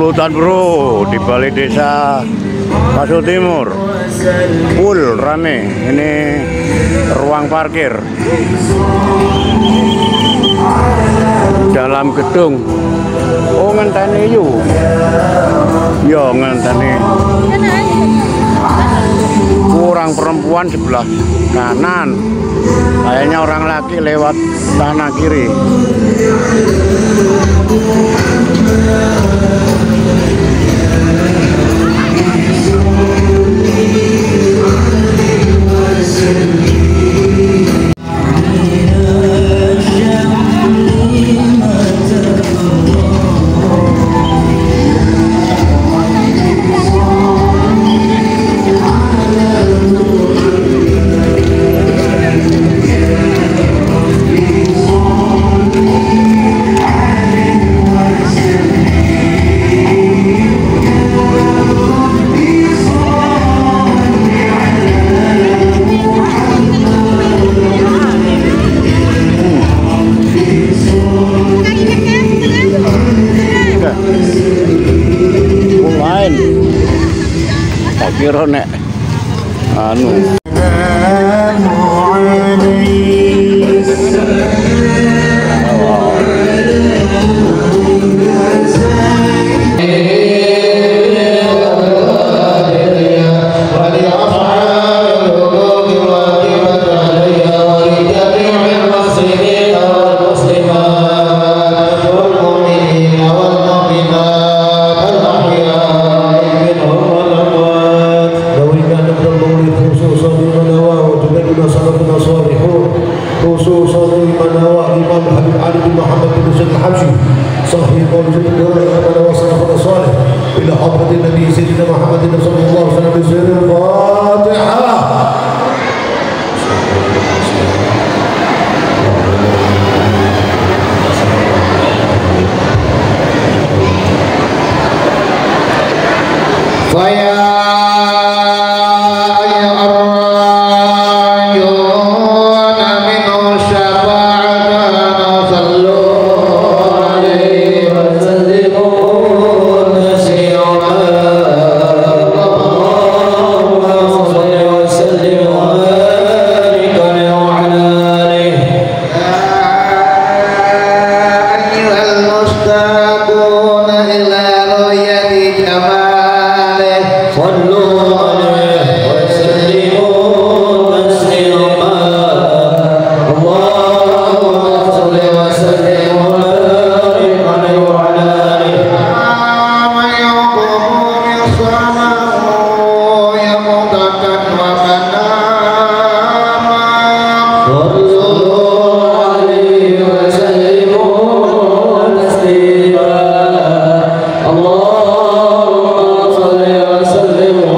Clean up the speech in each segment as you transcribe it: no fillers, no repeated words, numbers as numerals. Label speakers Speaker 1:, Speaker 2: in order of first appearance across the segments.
Speaker 1: Pulutan bro, di Balai Desa Paso Timur. Full rame. Ini ruang parkir dalam gedung. Oh ngenteni yuk. Yo ngenteni. Kurang perempuan sebelah kanan. Kayaknya orang laki lewat tanah kiri. Kira nek anu
Speaker 2: Allahumma salli wa sallim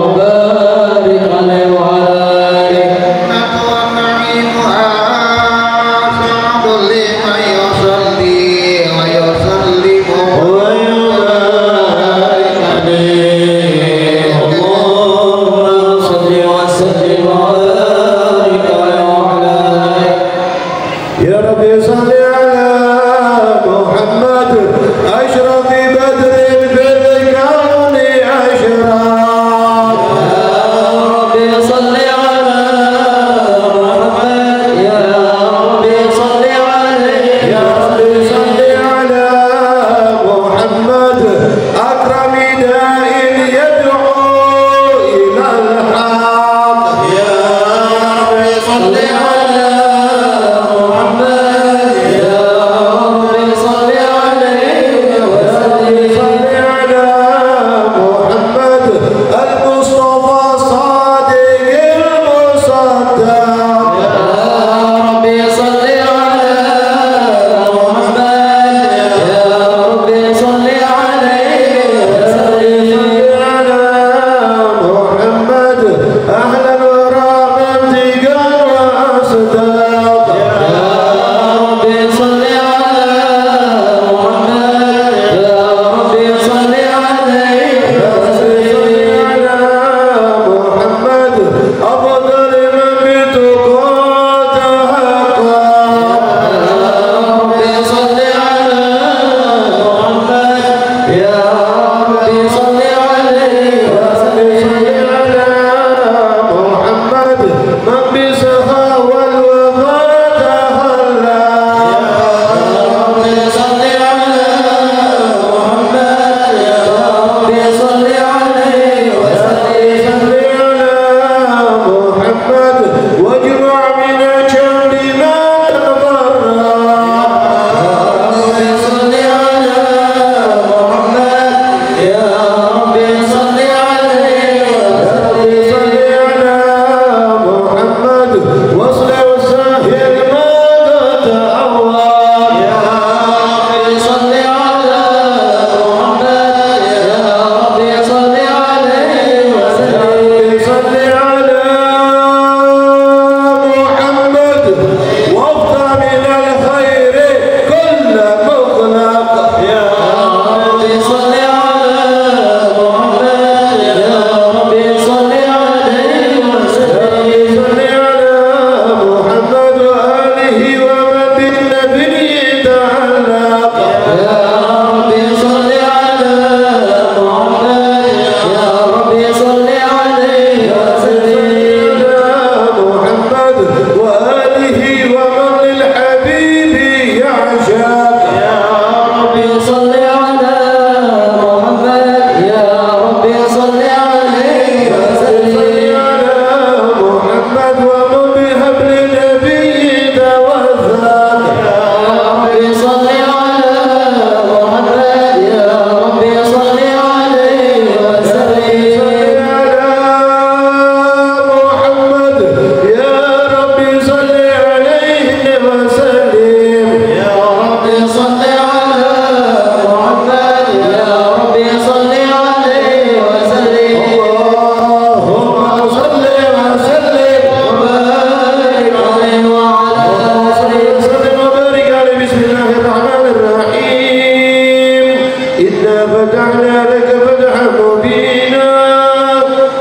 Speaker 2: إنا فتحنا لك فتحا مبينا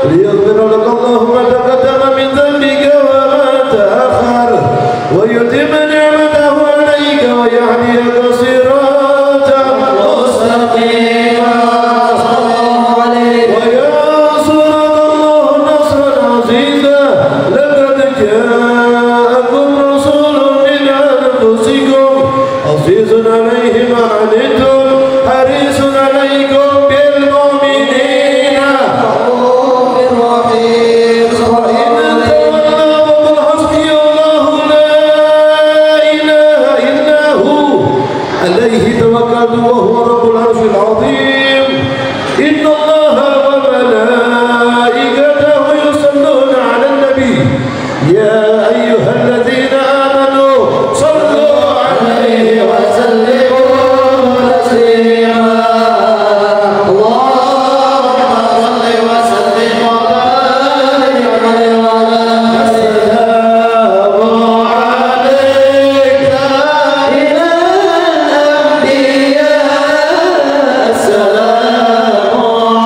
Speaker 2: ليغفر لك الله ما تقدم من ذنبك وما تأخر ويتم نعمته عليك ويهديك صراطا مستقيما وينصرك الله نصرا عزيزا لقد جاءكم رسول من أنفسكم عزيز عليه ما عنتم حريص عليكم بالمؤمنين رؤوف رحيم وإن تولوا فقل حسبي الله لا إله إلا هو عليه توكلت وهو رب العرش العظيم إن الله وملائكته يصلون على النبي يا أيها الذين آمنوا صلوا عليه وسلموا تسليما اللهم صل وسلم وبارك عليه وعلى السلام عليك إلى الأنبياء السلام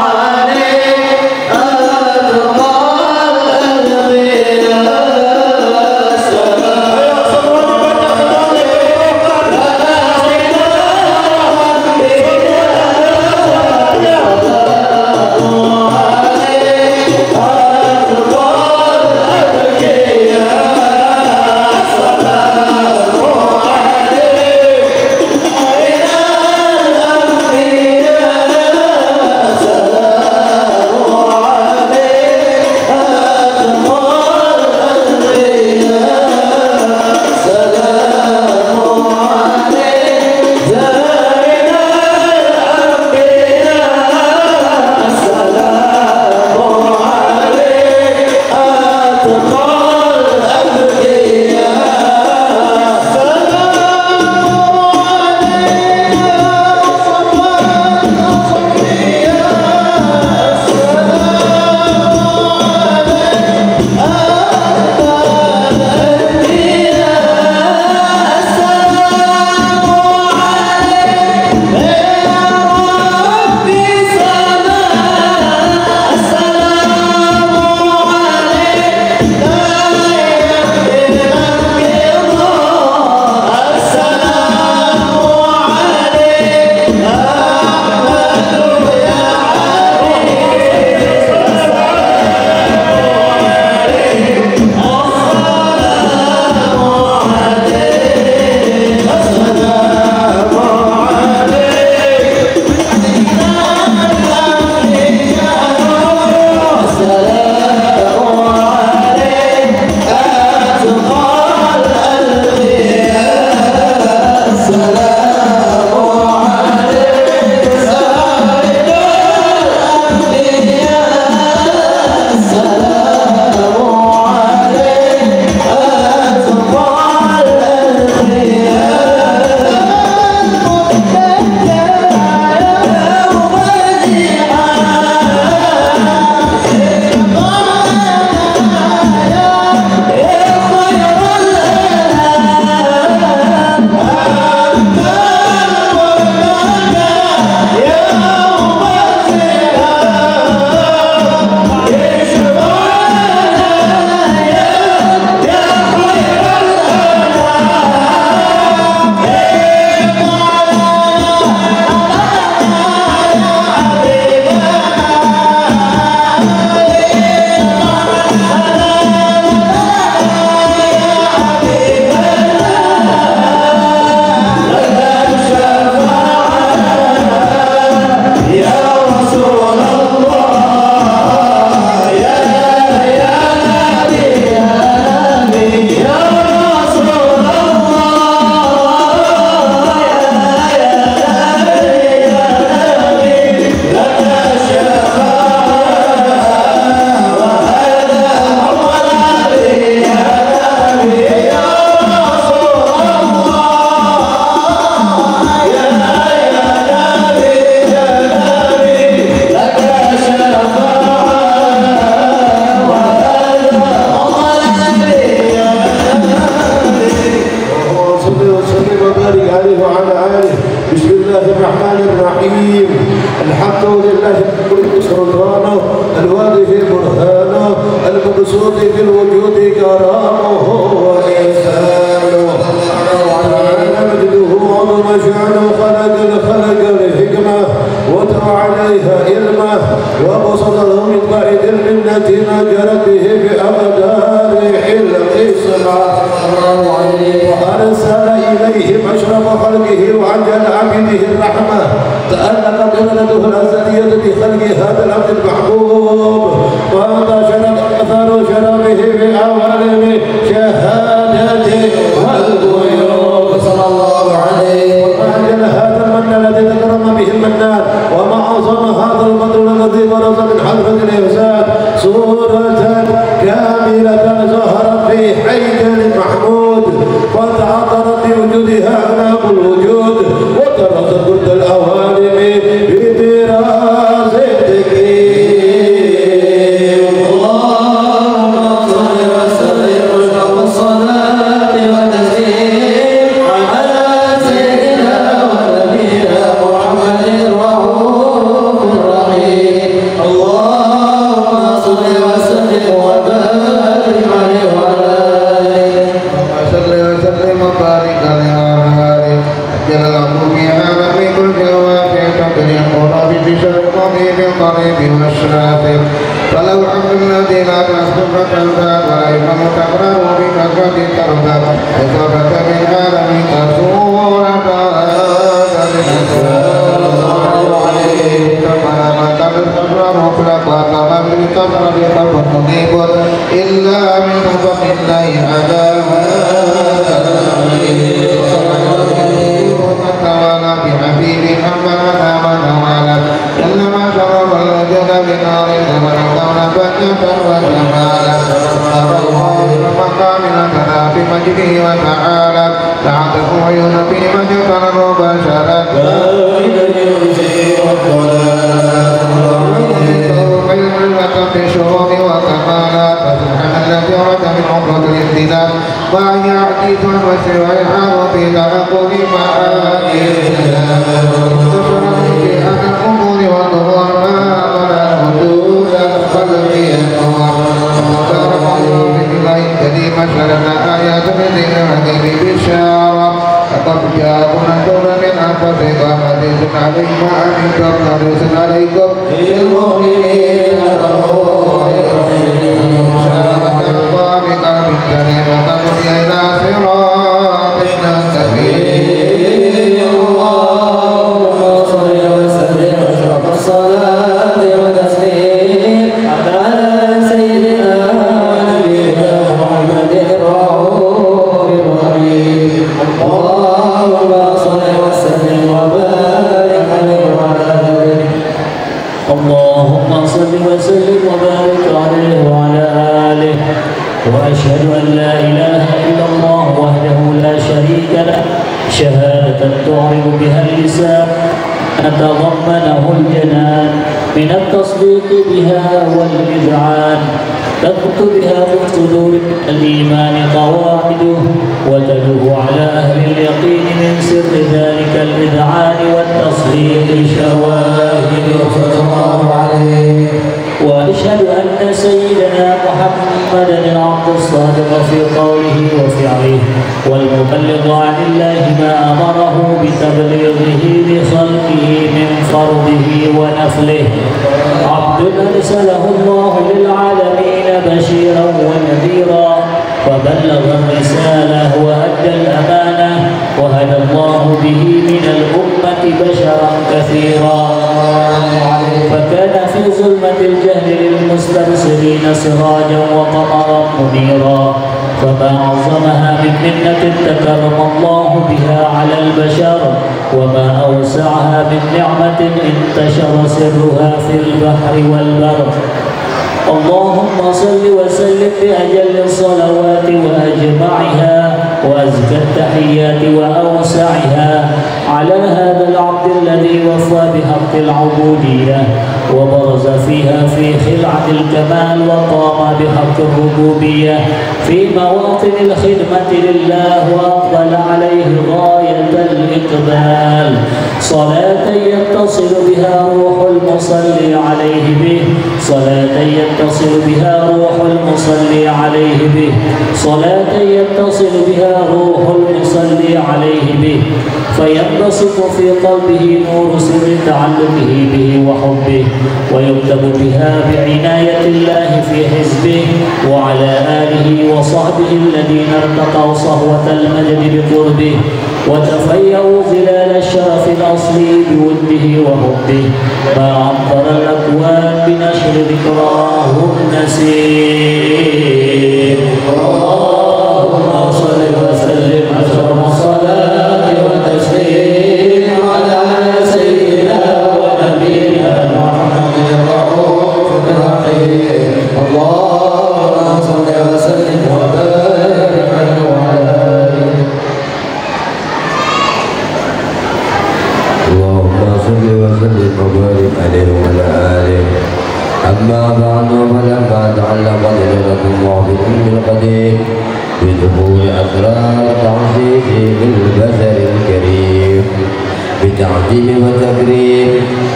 Speaker 2: الحمد لله بكل سلطانه الواضح برهانه المبسوط في الوجود كرامه وإحسانه تعالى مجده وعظم شأنه خلق الخلق الحكمة وترى عليها علمه وبسطه من بعد المنة ما جرت به بأقدار القسمة وأرسل إليهم أشرف خلقه وعجل عبده الرحمة تألق قدرته الأزلية بخلق هذا العبد المحبوب وانتشرت أثر شرفه بعوالم شهادته والغيوب صلى الله عليه وأجل هذا المن الذي تكرم به المنان وما أعظم هذا البدر الذي برز من حضرة الإحسان صورة كاملة ظهرت في حيدر محمود وتعطرت بوجودها أعلام الوجود وتركت كل الأوالم بدراز التكريم اللهم صل وسلم والصلاة والتسليم على سيدنا ونبينا محمد الرؤوف الرحيم اللهم صل وسلم وبارك عليه وعلى آله
Speaker 3: صل وسلم وبارك عليه وعلى آله جل الأمر في عالم كل وافي تقدر القرب بشرقه بالقريب والشرافه فلو حمد الذي لا تسبق تنفع ولا يفهم تقرأ بكثرة ترضى وثبت من عالمك سورة إلا من فضل الله على تعالى بحبيب محمد وعلى إنما شرب الوجود بنار ومن دون بنية وجمالا مقامنا تنا بمجده وتعالى تعطف عيون في مجد مباشرة بشرور وكمالات فسبحان الذي ورد من عقرة الامتداد وأن يعجز وسوى الحال في تنقل معاني انتشر في أن الأمور والظهور ما ولا وجود الخلق النور بالله الكريم شرنا آيات من الحكيم بشارة لقد جاءكم رسول من أنفسكم عزيز عليه ما عنتم حريص عليكم بالمؤمنين رؤوف رحيم شارة الله بقلب سليم وتقضي إلى صراط مستقيم
Speaker 2: اللهم صل وسلم أشرف الصلاة والتسليم على سيدنا ونبينا محمد الرؤوف الرحيم اللهم صل وسلم وبارك عليه وعلى آله اللهم صل وسلم وبارك عليه وعلى آله وأشهد أن لا إله إلا الله وحده لا شريك له شهادة تعرف بها اللسان تضمنه الجنان من التصديق بها والإذعان تثبت بها في صدور الإيمان قواعده وتدل على أهل اليقين من سر ذلك الإذعان والتصديق شواهده صلى الله عليه وأشهد أن سيدنا محمدا العبد الصادق في قوله وفعله والمبلغ عن الله ما أمره بتبليغه لخلقه من فرضه ونفله عبد أرسله الله للعالمين بشيرا ونذيرا فبلغ الرسالة وأدى الأمانة وهدى الله به من الأمة بشرا كثيرا فكان في ظلمة الجهل للمستبصرين سراجا وقمرا منيرا فما عظمها من منة تكرم الله بها على البشر وما أوسعها من نعمة انتشر سرها في البحر والبر اللهم صل وسلم بأجل الصلوات وأجمعها وأزكى التحيات وأوسعها على هذا العبد الذي وفى بحق العبودية وبرز فيها في خلعة الكمال وقام بحق الربوبية في مواطن الخدمة لله وأقبل عليه غاية الإقبال صلاة يتصل بها روح المصلي عليه به صلاة يتصل بها روح المصلي عليه به صلاة يتصل بها روح المصلي عليه به فينبسط في قلبه نور سر تعلقه به وحبه ويكتب بها بعناية الله في حزبه وعلى آله وصحبه الذين ارتقوا صهوة المجد بقربه وتفيأوا ظلال الشرف الأصلي بوده وحبه ما عبر الأكوان بنشر ذكراه النسيم اللهم صل وسلم أشرف الصلاة والتسليم على سيدنا ونبينا محمد الرؤوف الرحيم اللهم صل وسلم وبارك عليه وعلى آله
Speaker 4: اللهم صل وسلم وبارك عليه وعلى آله. أما بعد فلما تعلق دلالة الله بالعلم القديم بدخول أسرار تعزيزه بالبشر الكريم بتعظيم وتكريم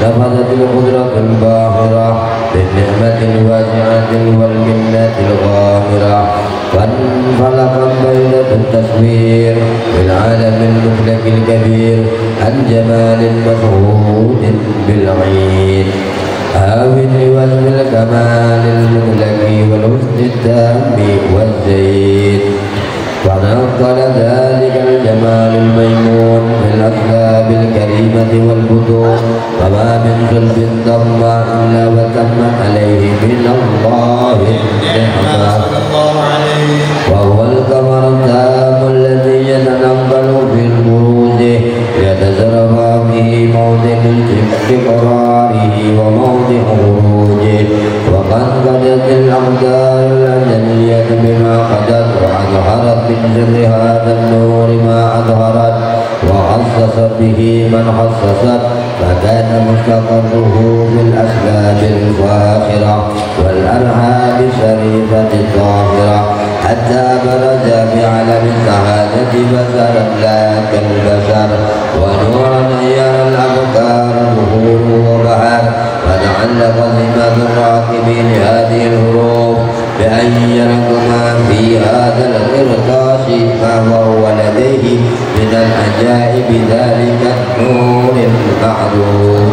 Speaker 4: نفذت القدرة الباهرة بالنعمة الواسعة والمنة الغامرة فانفلقت بيضة التصوير بالعالم المفلك الكبير عن جمال مشهود بالعين هاون وزن الكمال المطلق والحسن التام والزين فنقل ذلك الجمال الميمون بالأسباب الكريمة والبطون فما من قلب ضم إلا وتم عليه من الله النعمة وهو القمر التام الذي يتنقل في البروج يتزرف به موضع استقراره وموضع خروجه وقد قدت الأقدار الأزلية بما قدت وأظهرت من سر هذا النور ما أظهرت وخصصت به من خصصت فكان مستقره بالأسباب الفاخرة والأرحام الشريفة الطاهرة حتى برز بعلم السعادة بشرا لا كالبشر ونورا يرى الأفكار ظهور وبهر فتعلق ذمة الراكبين هذه الحروف بأن يركما في هذا القرطاس ما هو لديه من العجائب ذلك النور المعروف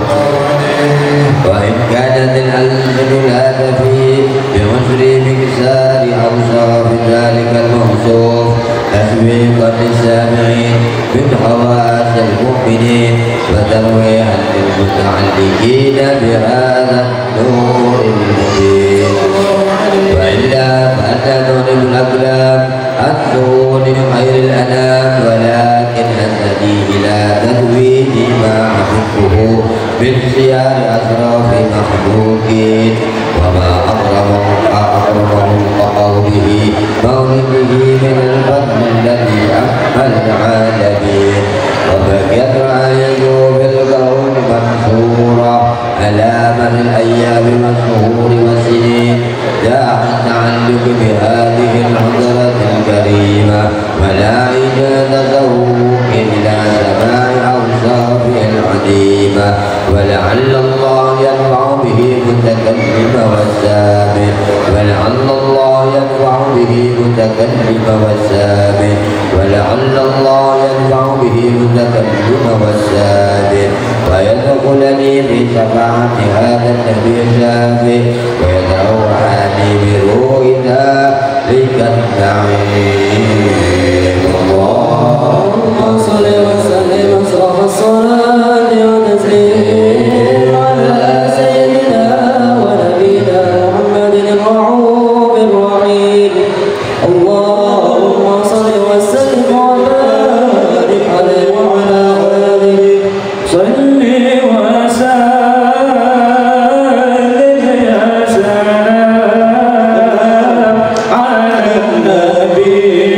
Speaker 4: وإن كانت الألسن لا تفي بمصر بكسار أوصاف ذلك الموصوف تسويقا للسامعين من حواس المؤمنين وترويحا للمتعلقين بهذا النور المبين وإلا فأن نظلم الأقلام الثون خير الأنام ولكن الذي إلى تدوين ما أحبه من سيار أسراف مخلوقين وما أكرمه الله به مولده من الفضل الذي أحمى العالمين وبقيت رعايته بالكون منصورة على مر الأيام والشهور والسنين داعي التعلق بهذه الحضرة الكريمة ولا إجازة ذوق إلى سماع أوصافه العديمة ولعل الله ينفع به متكلم والسامع ولعل الله ينفع به متكلم والسامع ولعل الله ينفع به متكلم والسامع ويدخلني في شفاعة هذا النبي الشافي ويدعو عني بروح ذلك النعيم اللهم صل وسلم أشرف الصلاة والتسليم على سيدنا ونبينا محمد الرؤوف الرحيم اللهم صل وسلم وبارك عليه وعلى آله صل وسلم يا سلام على النبي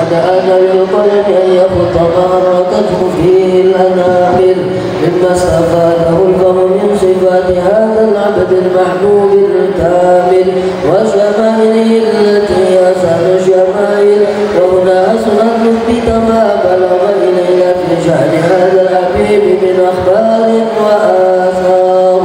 Speaker 4: فقد آن للقلم أن يخط ما حركته فيه الأنامل مما استفاده الفهم من صفات هذا العبد المحبوب الكامل وشمائله التي هي أسعد الشمائل. وهنا أصل أن نثبت ما بلغ إلينا في شأن هذا الحبيب من أخبار وآثار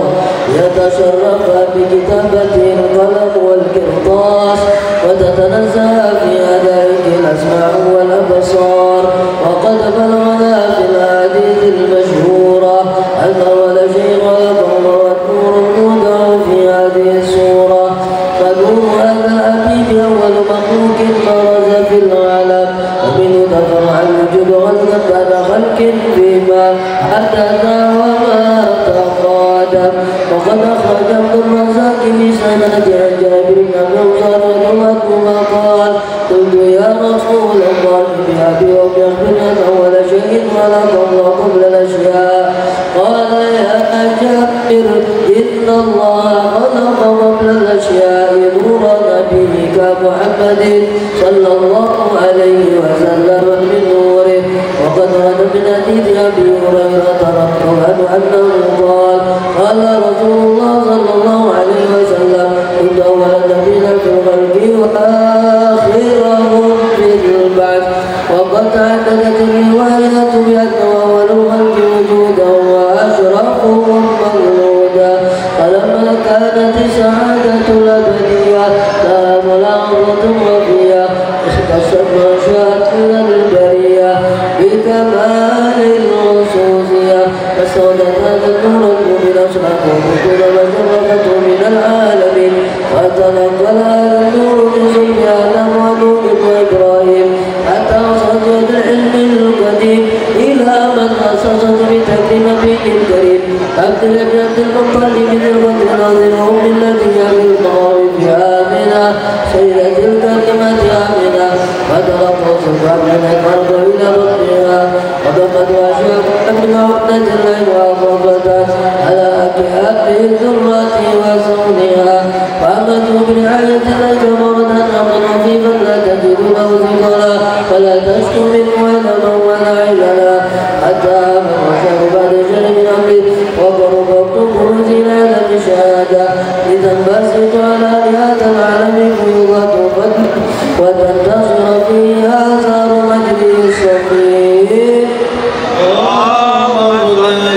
Speaker 4: يتشرف بكتابته القلم والقرطاس وتتنزه في أدائك الأسماع والأبصار. وقد بلغنا في الأحاديث المشهورة أن أول شيء خلقه والنور المودع في هذه السورة. فنور هذا الحبيب أول مخلوق برز في العالم ومنه تفرع الوجود غزا بعد خلق فيما حدث وما تقادم. وقد أخرج عبد الرزاق بسند عن جابر بن عبد الله عنهما قال قلت يا رسول الله بأبي وبأخبرني أن أول شيء خلق الله قبل الأشياء. قال يا جابر إن الله خلق قبل الأشياء نور نبيك محمد صلى الله عليه وسلم من نوره. وقد ورد من حديث أبي هريرة رضي الله عنه أنه قال قال رسول الله صلى الله عليه وسلم كنت أول النبيين في الخلق وآخرهم في البعث. وقد تعددت الروايات بأنه أول الخلق وجودا وأشرفهم مولودا. فلما كانت السعادة الأبدية لها ملاحظة وفيها اختصت ما شاءت من البرية بكمال الخصوصية. فاستودت هذا النور المبين أشرقه بطول وشرفته من العالمين. فتنقل هذا النور من صلب آدم ونوح وإبراهيم حتى وصلت العلم القديم إلى من أسست بتكريم نبيه الكريم عبد الله بن عبد المطلب ذي الوجه العظيم وأم التي هي بالمغارب آمنة سيدة الكلمة آمنة. فتلقوا سبحان من المرض إلى ربها وضمت واشياء من عقدة الليل وأخرجتها على أكهاب الذرة وسونها. فأمته برعاية الله كمرضا أمر خفيفا لا تجد له ذكرا فلا تشكو منه علما ولا عللا حتى آمن وشاء بعد شر من أمره. وقرب وقت خروج العالم شهادة لتنبسط على هذا العالم فيضة وتنتصر فيه آثار مجده الصغير. اللهم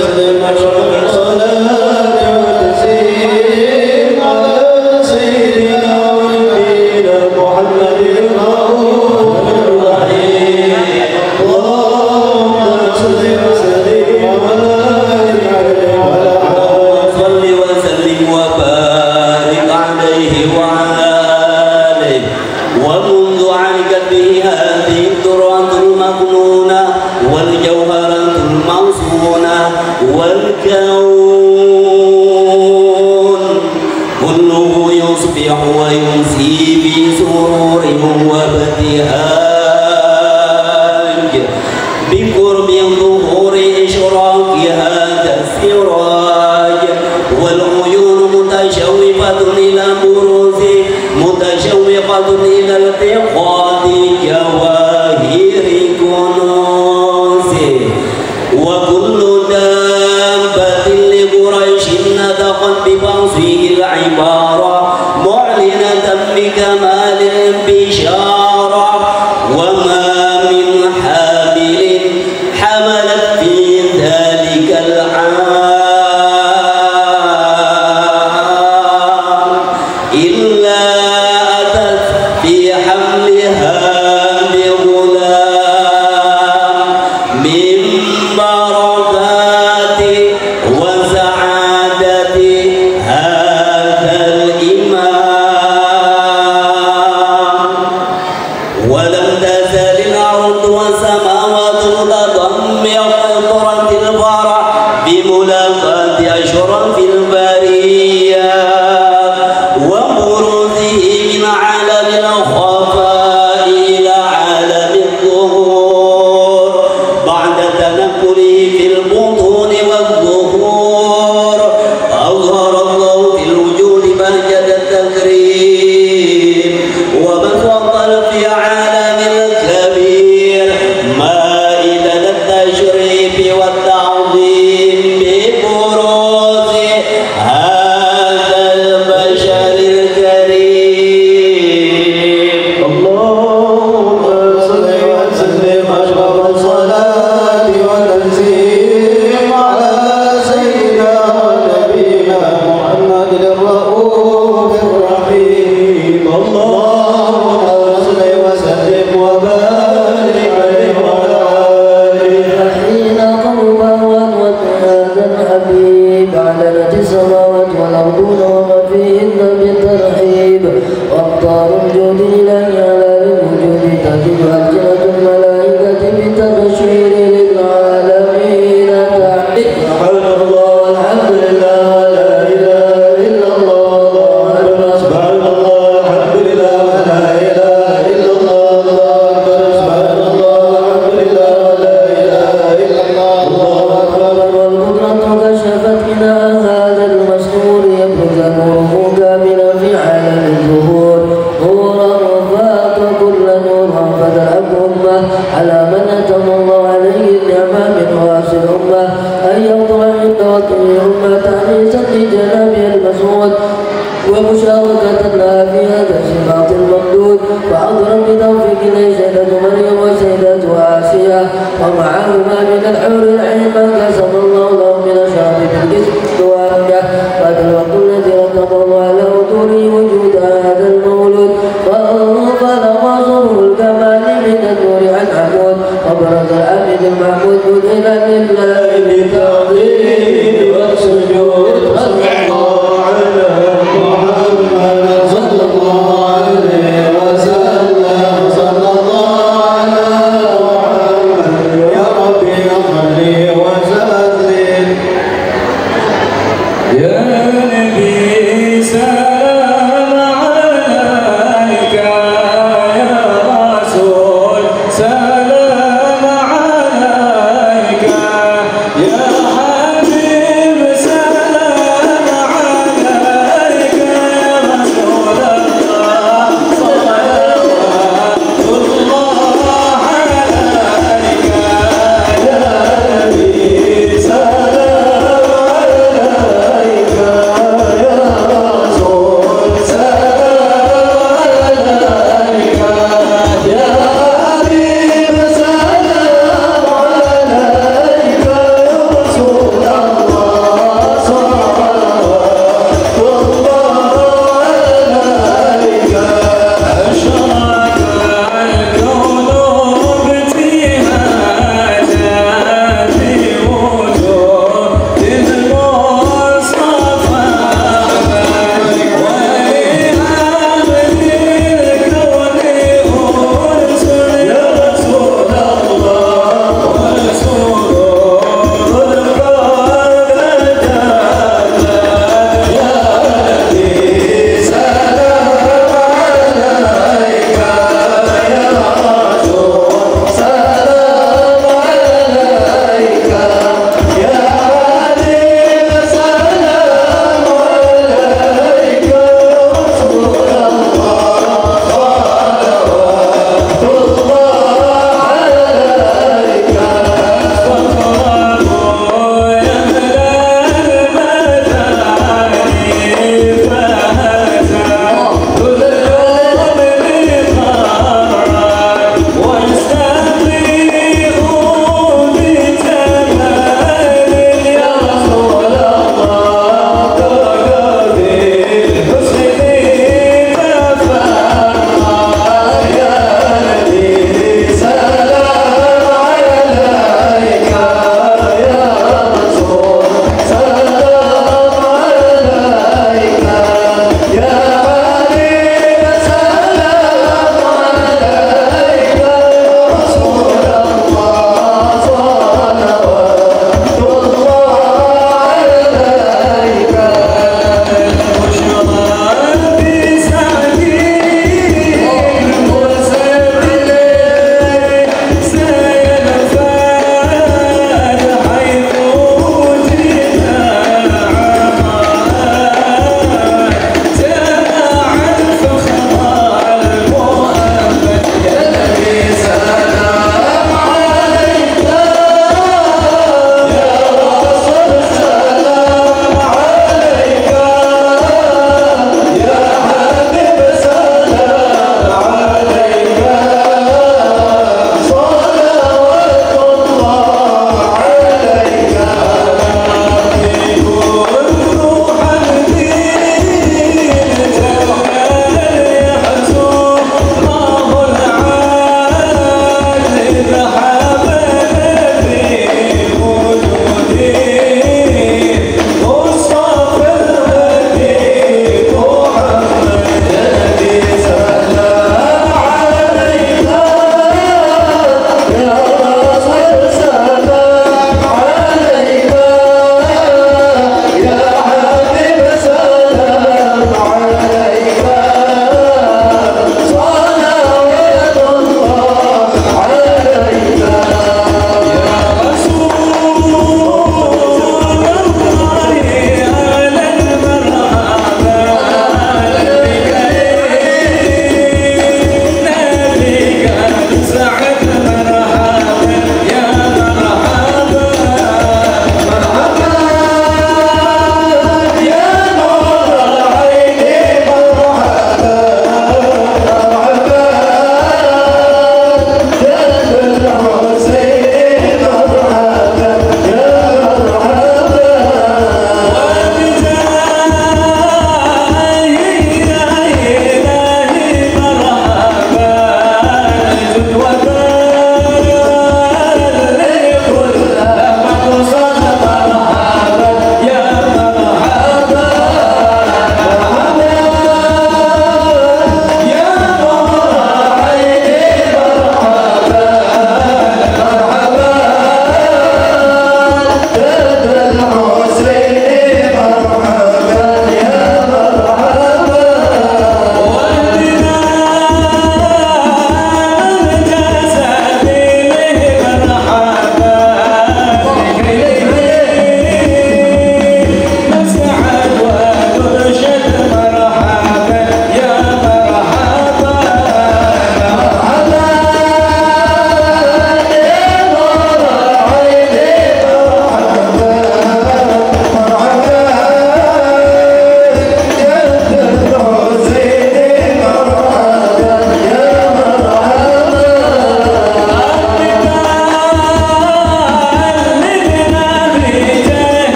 Speaker 4: صل وسلم صلاة وتسليم على سيدنا ونبينا محمد الرؤوف الرحيم. اللهم صل وسلم وبارك عليه صل وسلم وبارك عليه وعلى آله. ومنذ علقت به هذه الذرة المكنونة والجوهرة الموصونة والكون كله يصبح ويمسي بسرور وابتهاج بقرب ظهور إشراق هذا السراج. والعيون متشوقة إلى بروز متشوقة إلى التقاط جواهر كنوزه. وكل دابة لقريش نطقت بفصيح العبارة معلنة بكمال البشارة. وما من حامل حملت في ذلك العام إلا أتت في حملها بغلام من بركات وسعادة هذا الإمام. ولم تزل الأرض والسماوات تضمن قطرة الفرح بملاقاة أشرف البرية وبروزه من عالم الخفاء إلى عالم الظهور بعد تنقله في البطون والظهور. أظهر الله في الوجود بهجة التكريم ومن فضل في عالم الكبير والسيدة مريم والسيدة آسيا ومعهما من الحور العين ما قسم الله لهم من شرف بالقسم الواقع بعد الوقت الذي رتب الله على طول وجود هذا المولود فانطلق صبر الكمال من النور عن عمود وبرز العبد المعبود مذهلا لله بالتعظيم والسجود صلى الله على محمد صلى الله عليه وسلم صلى الله على محمد يا ربي صل وسلم يا نبي سلام عليك يا رسول سلام عليك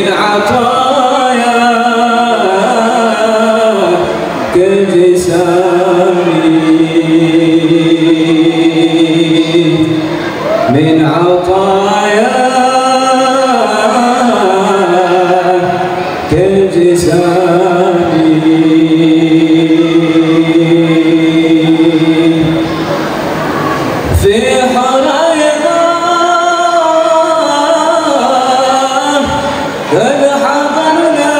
Speaker 2: من عطاياك الجسامي من عطاياك الجسامي في حرايضه قد حضرنا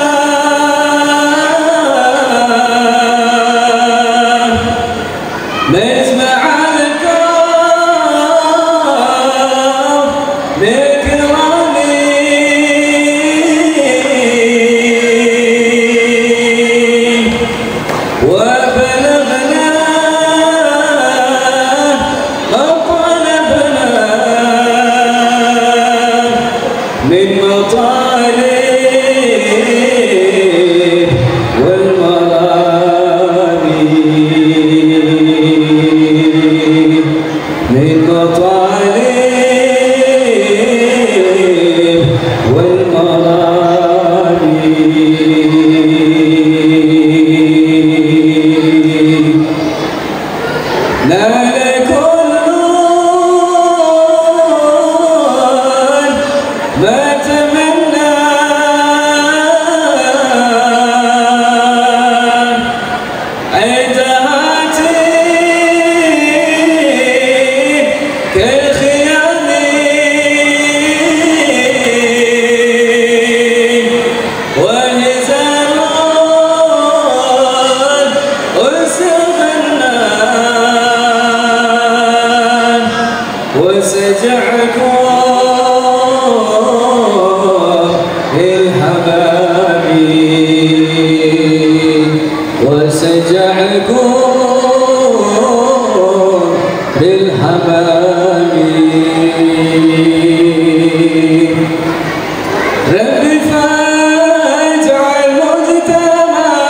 Speaker 2: نسمع الكون بكرامي وبلغنا مطالبنا من مطالب والمرامي من مطالب والمرامي نال كل ما تمنى عيدهاتي كالخيام ونزال السغنان وسجعكم الحبابي وسجعكم بالحبابي رب فاجعل مجتمعنا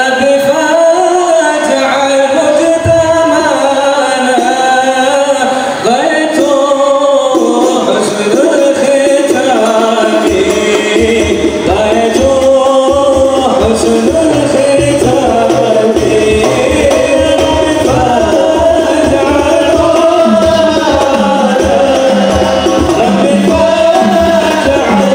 Speaker 2: رب فاجعل مجتمعنا غاية حسن الختام غاية حسن الختام رب فاجعل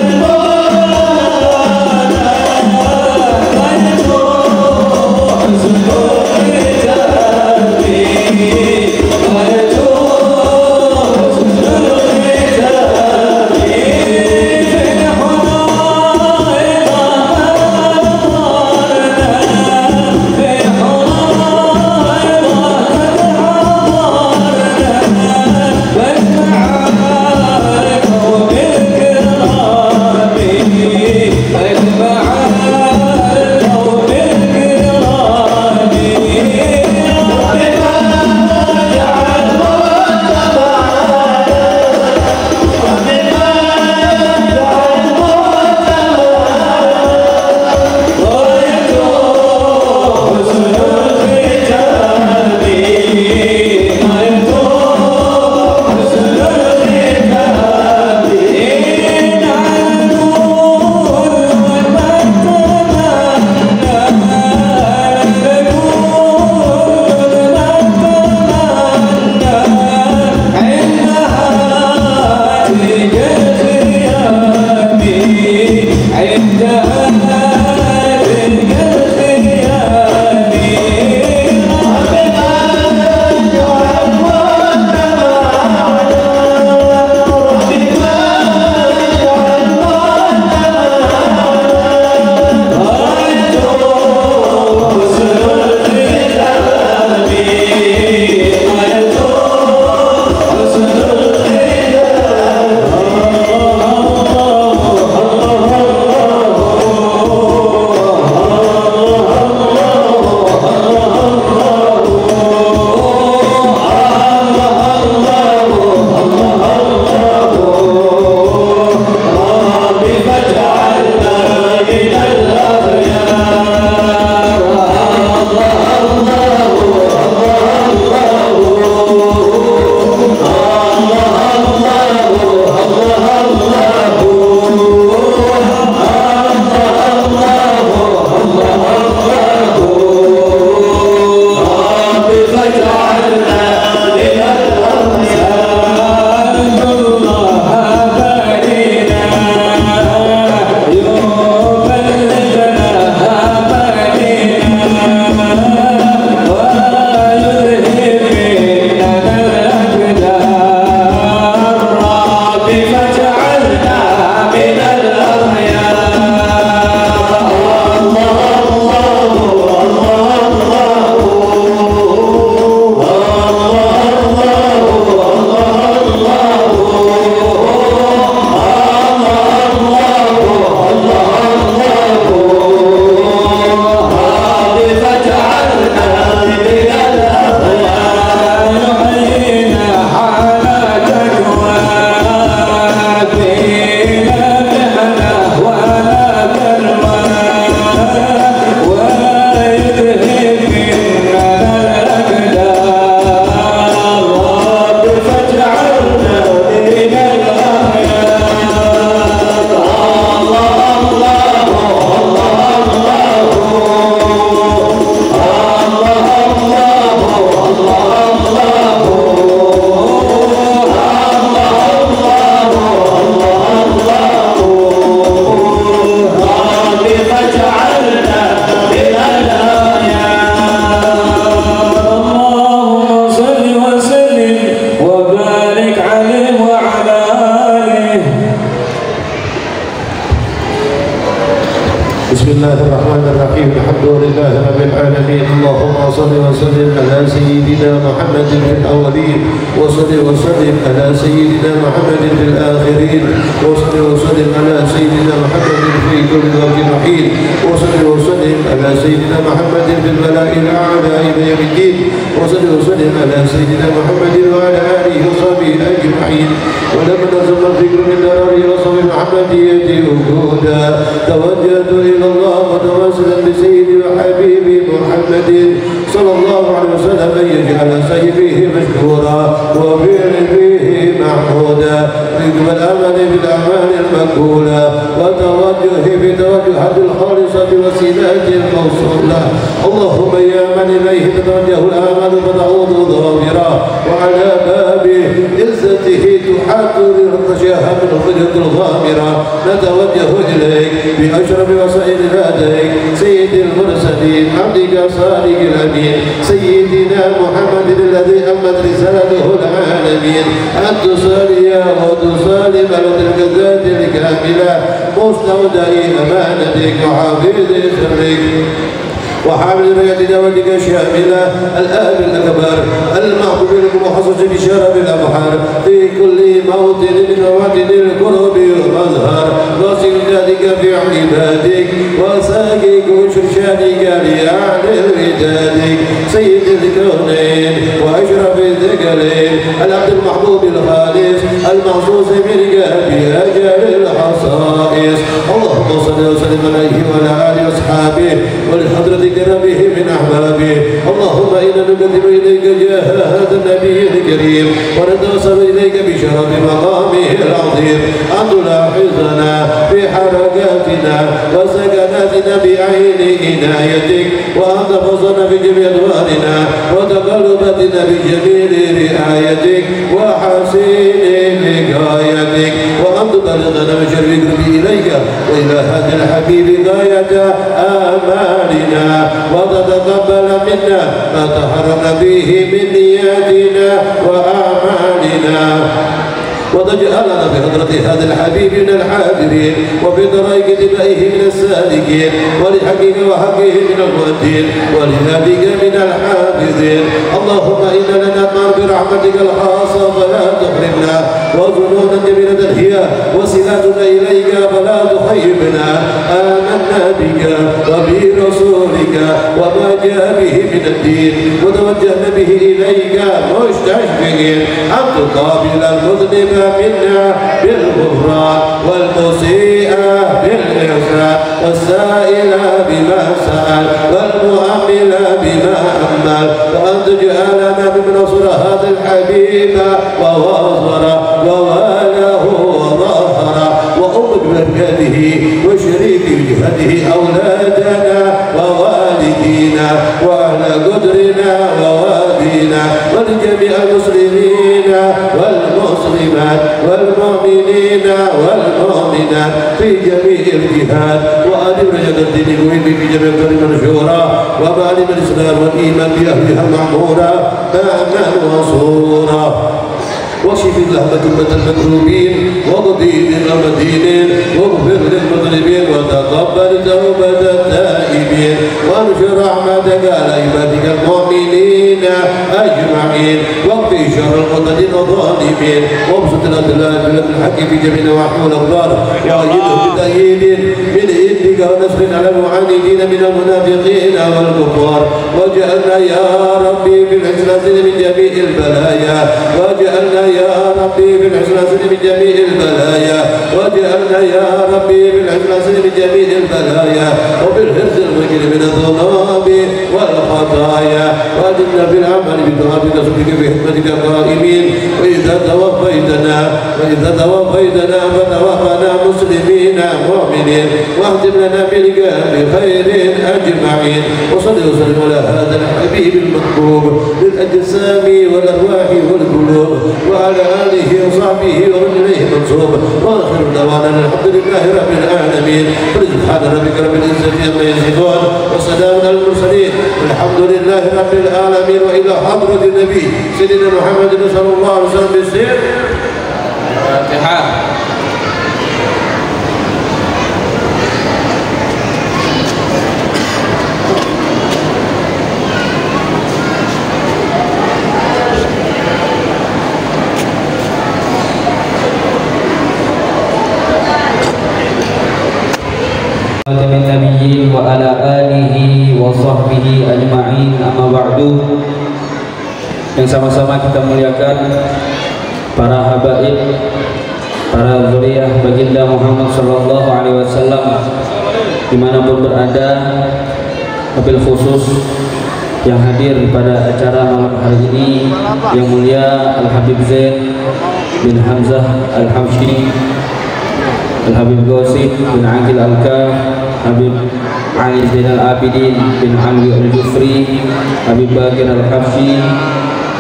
Speaker 3: بسم الله الرحمن الرحيم الحمد لله رب العالمين اللهم صل وسلم على سيدنا محمد في الأولين وصل وسلم على سيدنا محمد في الآخرين وصل وسلم على سيدنا محمد في كل وقت حين وصل وسلم على سيدنا محمد في الملأ الأعلى إلى يوم الدين وصل وسلم على سيدنا محمد وعلى آله وصحبه أجمعين ولما نزل الذكر من درر وصف محمدية وجودا توجهت إلى الله متواصلا بسيدي وحبيبي محمد صلى الله عليه وسلم أن يجعل سيفه مشكورا وفعله محمودا رغم الأمل بالأعمال المقبولة وتوجهه بتوجهات الخالصة وسيلات الموصولة اللهم يا من إليه تتوجه الآمال فتعوض ظاهرا وعلى بابه عزته تحات لرقشها من الخجة الغامرة نتوجه إليك بأشرف وسائل هديك سيد المرسلين عبدك صادق الأمين سيدنا محمد الذي أمت رسالته العالمين أن تصلي وتسلم على تلك الذات الكاملة مستودع أمانتك وحافظ سرك وحامل بيد دعوتك الشاملة الآب الأكبر المحبوب لكم وحصص بشرف الأبحار في كل موطن من مواطن القلوب والمظهر واصل ذلك في عبادك وساقيك وشرشانك لأعلى ودادك سيد الكونين وأشرف الثقلين العبد المحبوب الخالص المخصوص منك بأجل الخصائص اللهم صل وسلم عليه وعلى آله وأصحابه ولحضرتك ربه من أحبابه اللهم إنا نقدم إليك جاه هذا النبي الكريم ونتوسل إليك بشرف مقامه العظيم أن تلاحظنا في حركاتنا وسكناتنا بعين عنايتك وأن تفصلنا في جميع أدوارنا وتقلباتنا بجميل رعايتك وحسين لقايتك وأن تبلغنا من شر قربي إليك وإلى هذا الحبيب غاية آمالنا وتتقبل منا ما تحرم به من نياتنا وأعمالنا وتجعلنا في حضرة هذا الحبيب من الحاضرين وفي طريق دمائه من السالكين ولحقك وحقه من المؤدين ولنبيك من الحافظين اللهم إنا نطمع برحمتك الخاصة فلا تحرمنا وظنونا جميلة هي وصلاتنا إليك فلا تخيبنا آمنا بك وبرسولك وما جاء به من الدين وتوجهنا به إليك مستشفقين أن تقابل المذنب منا بالغفران والمسيء بالإحسان والسائل بما سأل والمؤمل بما أمل وأن تجعلنا ممن نصر هذا الحبيب ووازر ووالاه وظهر وأمك بركاته وشريك بجهده أولادنا ووالدينا وأهل قدرنا ووادينا ولجميع المسلمين والمسلمات والمؤمنين والمؤمنات في جميع الجهات وأدم رجال الدين المهم في جميع الكلمة المشهورة ومعلم الإسلام والإيمان بأهلها المعمورة مهما وصورا واشف اللهم كربة المكروبين واقضي للمدينين واغفر للمذنبين وتقبل توبة التائبين وانشر رحمتك على عبادك المؤمنين أجمعين واقضي شر المعتدين والظالمين وابسط الأدلال بالحق في جميع نواحي والأخبار وأيده بتأييد من عندك ونصر على المعاندين من المنافقين والكفار واجعلنا يا ربي في العزة من جميع البلايا واجعلنا يا ربي بالعزة من جميع البلايا واجعلنا يا ربي بالعزة من جميع البلايا وبالحرز المجد من الذنوب والخطايا واجعلنا في العمل بطاعتك صدق بحكمتك قائمين وإذا توفيتنا فتوفنا مسلمين مؤمنين واختم لنا بالجاه بخير أجمعين وصل وسلم على هذا الحبيب المحبوب للأجسام والأرواح والقلوب وعلى آله وصحبه ومن إليه منصوب وآخر دعوانا الحمد لله رب العالمين سبحان ربك رب العزة عما يصفون وسلام على المرسلين والحمد لله رب العالمين وإلى حضرة النبي سيدنا محمد صلى الله عليه وسلم بالسير الفاتحة.
Speaker 5: min nabiyyin wa ala alihi wa sahbihi ajma'in, amma ba'du. Yang sama-sama kita muliakan para habaib, para zuriyah baginda Muhammad sallallahu alaihi wasallam dimanapun berada, wabil khusus yang hadir pada acara malam hari ini yang mulia Al-Habib Zain bin Hamzah Al-Habsyi, Al-Habib Ghausib bin Aqil Al-Kaf, Habib Ali Zainal Abidin bin Ali Al-Jufri, Habib Bakir Al-Habsyi,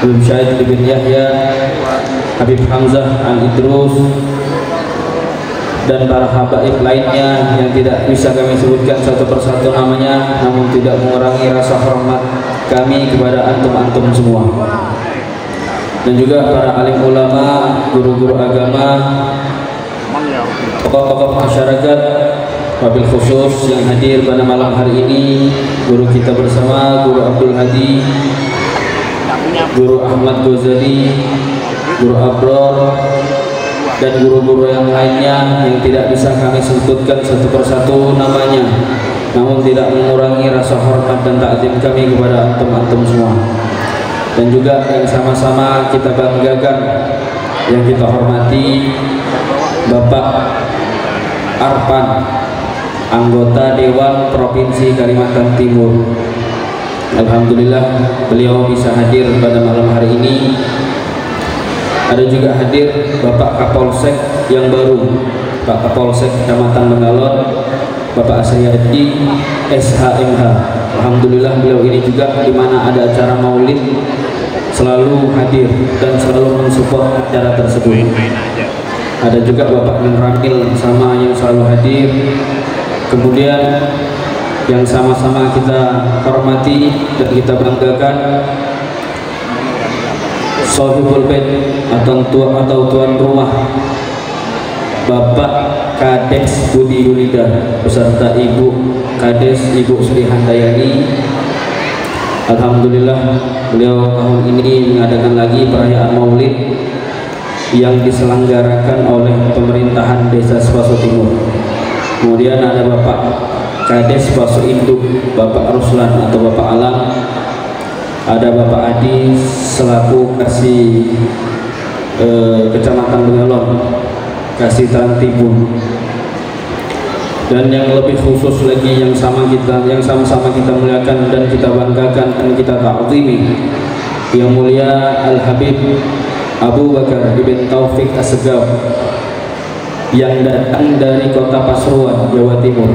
Speaker 5: Habib Syahid bin Yahya, Habib Hamzah Al-Idrus, dan para habaib lainnya yang tidak bisa kami sebutkan satu persatu namanya, namun tidak mengurangi rasa hormat kami kepada antum-antum semua. Dan juga para alim ulama, guru-guru agama, tokoh-tokoh masyarakat, wabil khusus yang hadir pada malam hari ini, guru kita bersama, Guru Abdul Hadi, Guru Ahmad Ghazali, Guru Abror, dan guru-guru yang lainnya yang tidak bisa kami sebutkan satu persatu namanya, namun tidak mengurangi rasa hormat dan takzim kami kepada antum-antum semua. Dan juga yang sama-sama kita banggakan, yang kita hormati, Bapak Arpan, anggota Dewan Provinsi Kalimantan Timur. Alhamdulillah beliau bisa hadir pada malam hari ini. Ada juga hadir Bapak Kapolsek yang baru, Pak Kapolsek Kecamatan Bengalon, Bapak Asyadi SHMH. Alhamdulillah beliau ini juga di mana ada acara maulid selalu hadir dan selalu mensupport acara tersebut. Ada juga Bapak Nur Ramil sama yang selalu hadir. Kemudian yang sama-sama kita hormati dan kita banggakan, Sohibul Bait atau tuan rumah, Bapak Kades Budi Yulida beserta Ibu Kades Ibu Sri Handayani. Alhamdulillah beliau tahun ini mengadakan lagi perayaan Maulid yang diselenggarakan oleh pemerintahan Desa Sepaso Timur. Kemudian ada Bapak Kades Sepaso Induk, Bapak Ruslan atau Bapak Alam. Ada Bapak Adi selaku Kasih Kecamatan Bengalon, Kasih Trantibun. Dan yang lebih khusus lagi yang sama-sama kita muliakan dan kita banggakan dan kita ta'zimi, yang mulia Al-Habib Abu Bakar Ibn Taufik Assegaf yang datang dari kota Pasuruan, Jawa Timur,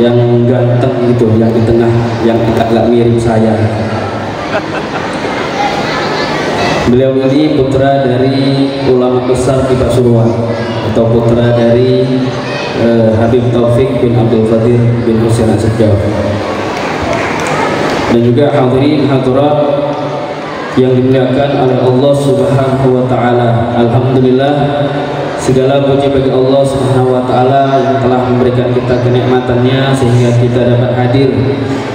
Speaker 5: yang ganteng gitu, yang di tengah, yang agak mirip saya. Beliau ini putra dari ulama besar di Pasuruan, atau putra dari Habib Taufik bin Abdul Qadir bin Husain Assegaf. Dan juga hadirin hadirat yang dimuliakan oleh Allah Subhanahu wa taala. Alhamdulillah, segala puji bagi Allah Subhanahu wa taala yang telah memberikan kita kenikmatannya sehingga kita dapat hadir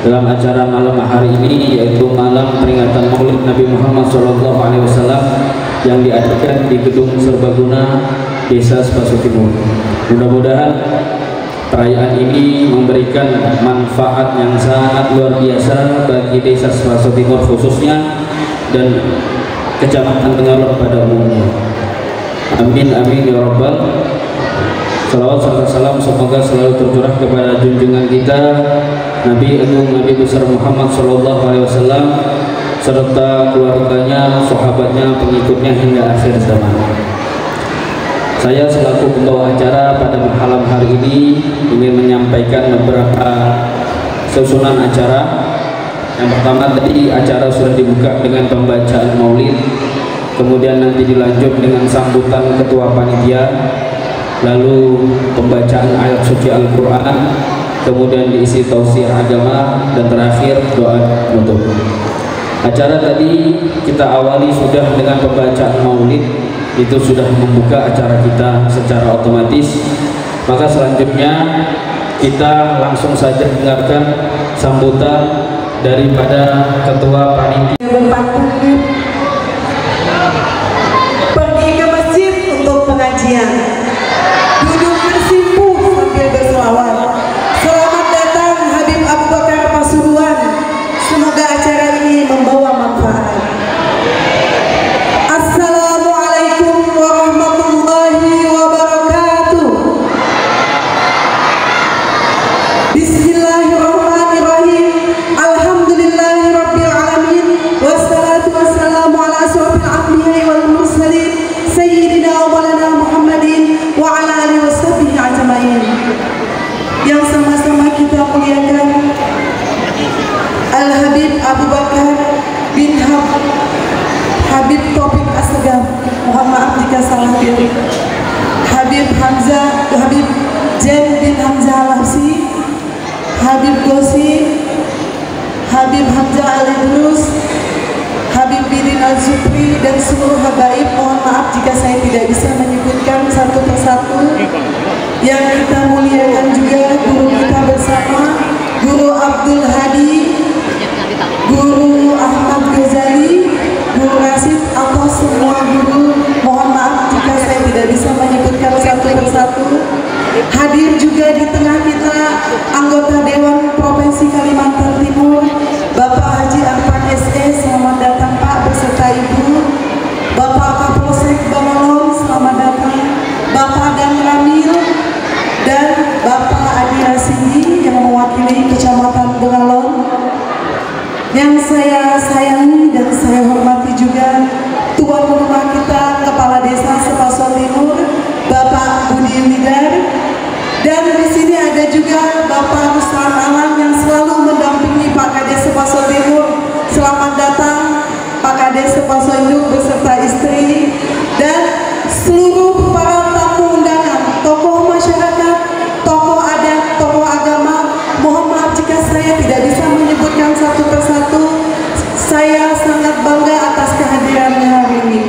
Speaker 5: dalam acara malam hari ini, yaitu malam peringatan Maulid Nabi Muhammad SAW yang diadakan di Gedung Serbaguna Desa Sepaso Timur. Mudah-mudahan perayaan ini memberikan manfaat yang sangat luar biasa bagi Desa Sepaso Timur khususnya dan Kecamatan Bengalon pada umumnya. Amin amin ya rabbal. Salawat serta salam semoga selalu tercurah kepada junjungan kita Nabi Agung Nabi besar Muhammad SAW serta keluarganya, sahabatnya, pengikutnya hingga akhir zaman. Saya selaku pembawa acara pada malam hari ini ingin menyampaikan beberapa susunan acara. Yang pertama, tadi acara sudah dibuka dengan pembacaan maulid, kemudian nanti dilanjut dengan sambutan ketua panitia, lalu pembacaan ayat suci Al-Quran, kemudian diisi tausiah agama, dan terakhir doa penutup. Acara tadi kita awali sudah dengan pembacaan maulid, itu sudah membuka acara kita secara otomatis. Maka selanjutnya kita langsung saja dengarkan sambutan daripada ketua panitia.
Speaker 6: Pergi ke masjid untuk pengajian, duduk bersimpuh sambil berselawat, dan seluruh habaib, mohon maaf jika saya tidak bisa menyebutkan satu persatu. Yang kita muliakan juga guru kita bersama, Guru Abdul Hadi, Guru Ahmad Ghazali, Guru Rasid, atau semua guru. Mohon maaf jika saya tidak bisa menyebutkan satu persatu. Hadir juga di tengah kita anggota Dewan Provinsi Kalimantan Timur, Bapak Haji Arfan SE, selamat datang Pak beserta Ibu. Bapak Kapolsek Bangalore, selamat datang. Bapak Dan Ramil dan Bapak Adi Rasidi yang mewakili Kecamatan Bangalore. Yang saya sayangi dan saya hormati juga tuan rumah kita, Kepala Desa Sepaso Timur, Bapak Budi Widar. Dan di sini ada juga Bapak Ruslan Alam yang selalu mendampingi Pak Kades Sepaso Timur. Selamat datang Pak Kades Sepaso Induk beserta istri dan seluruh para tamu undangan, tokoh masyarakat, tokoh adat, tokoh agama. Mohon maaf jika saya tidak bisa menyebutkan satu persatu. Saya sangat bangga atas kehadirannya hari ini.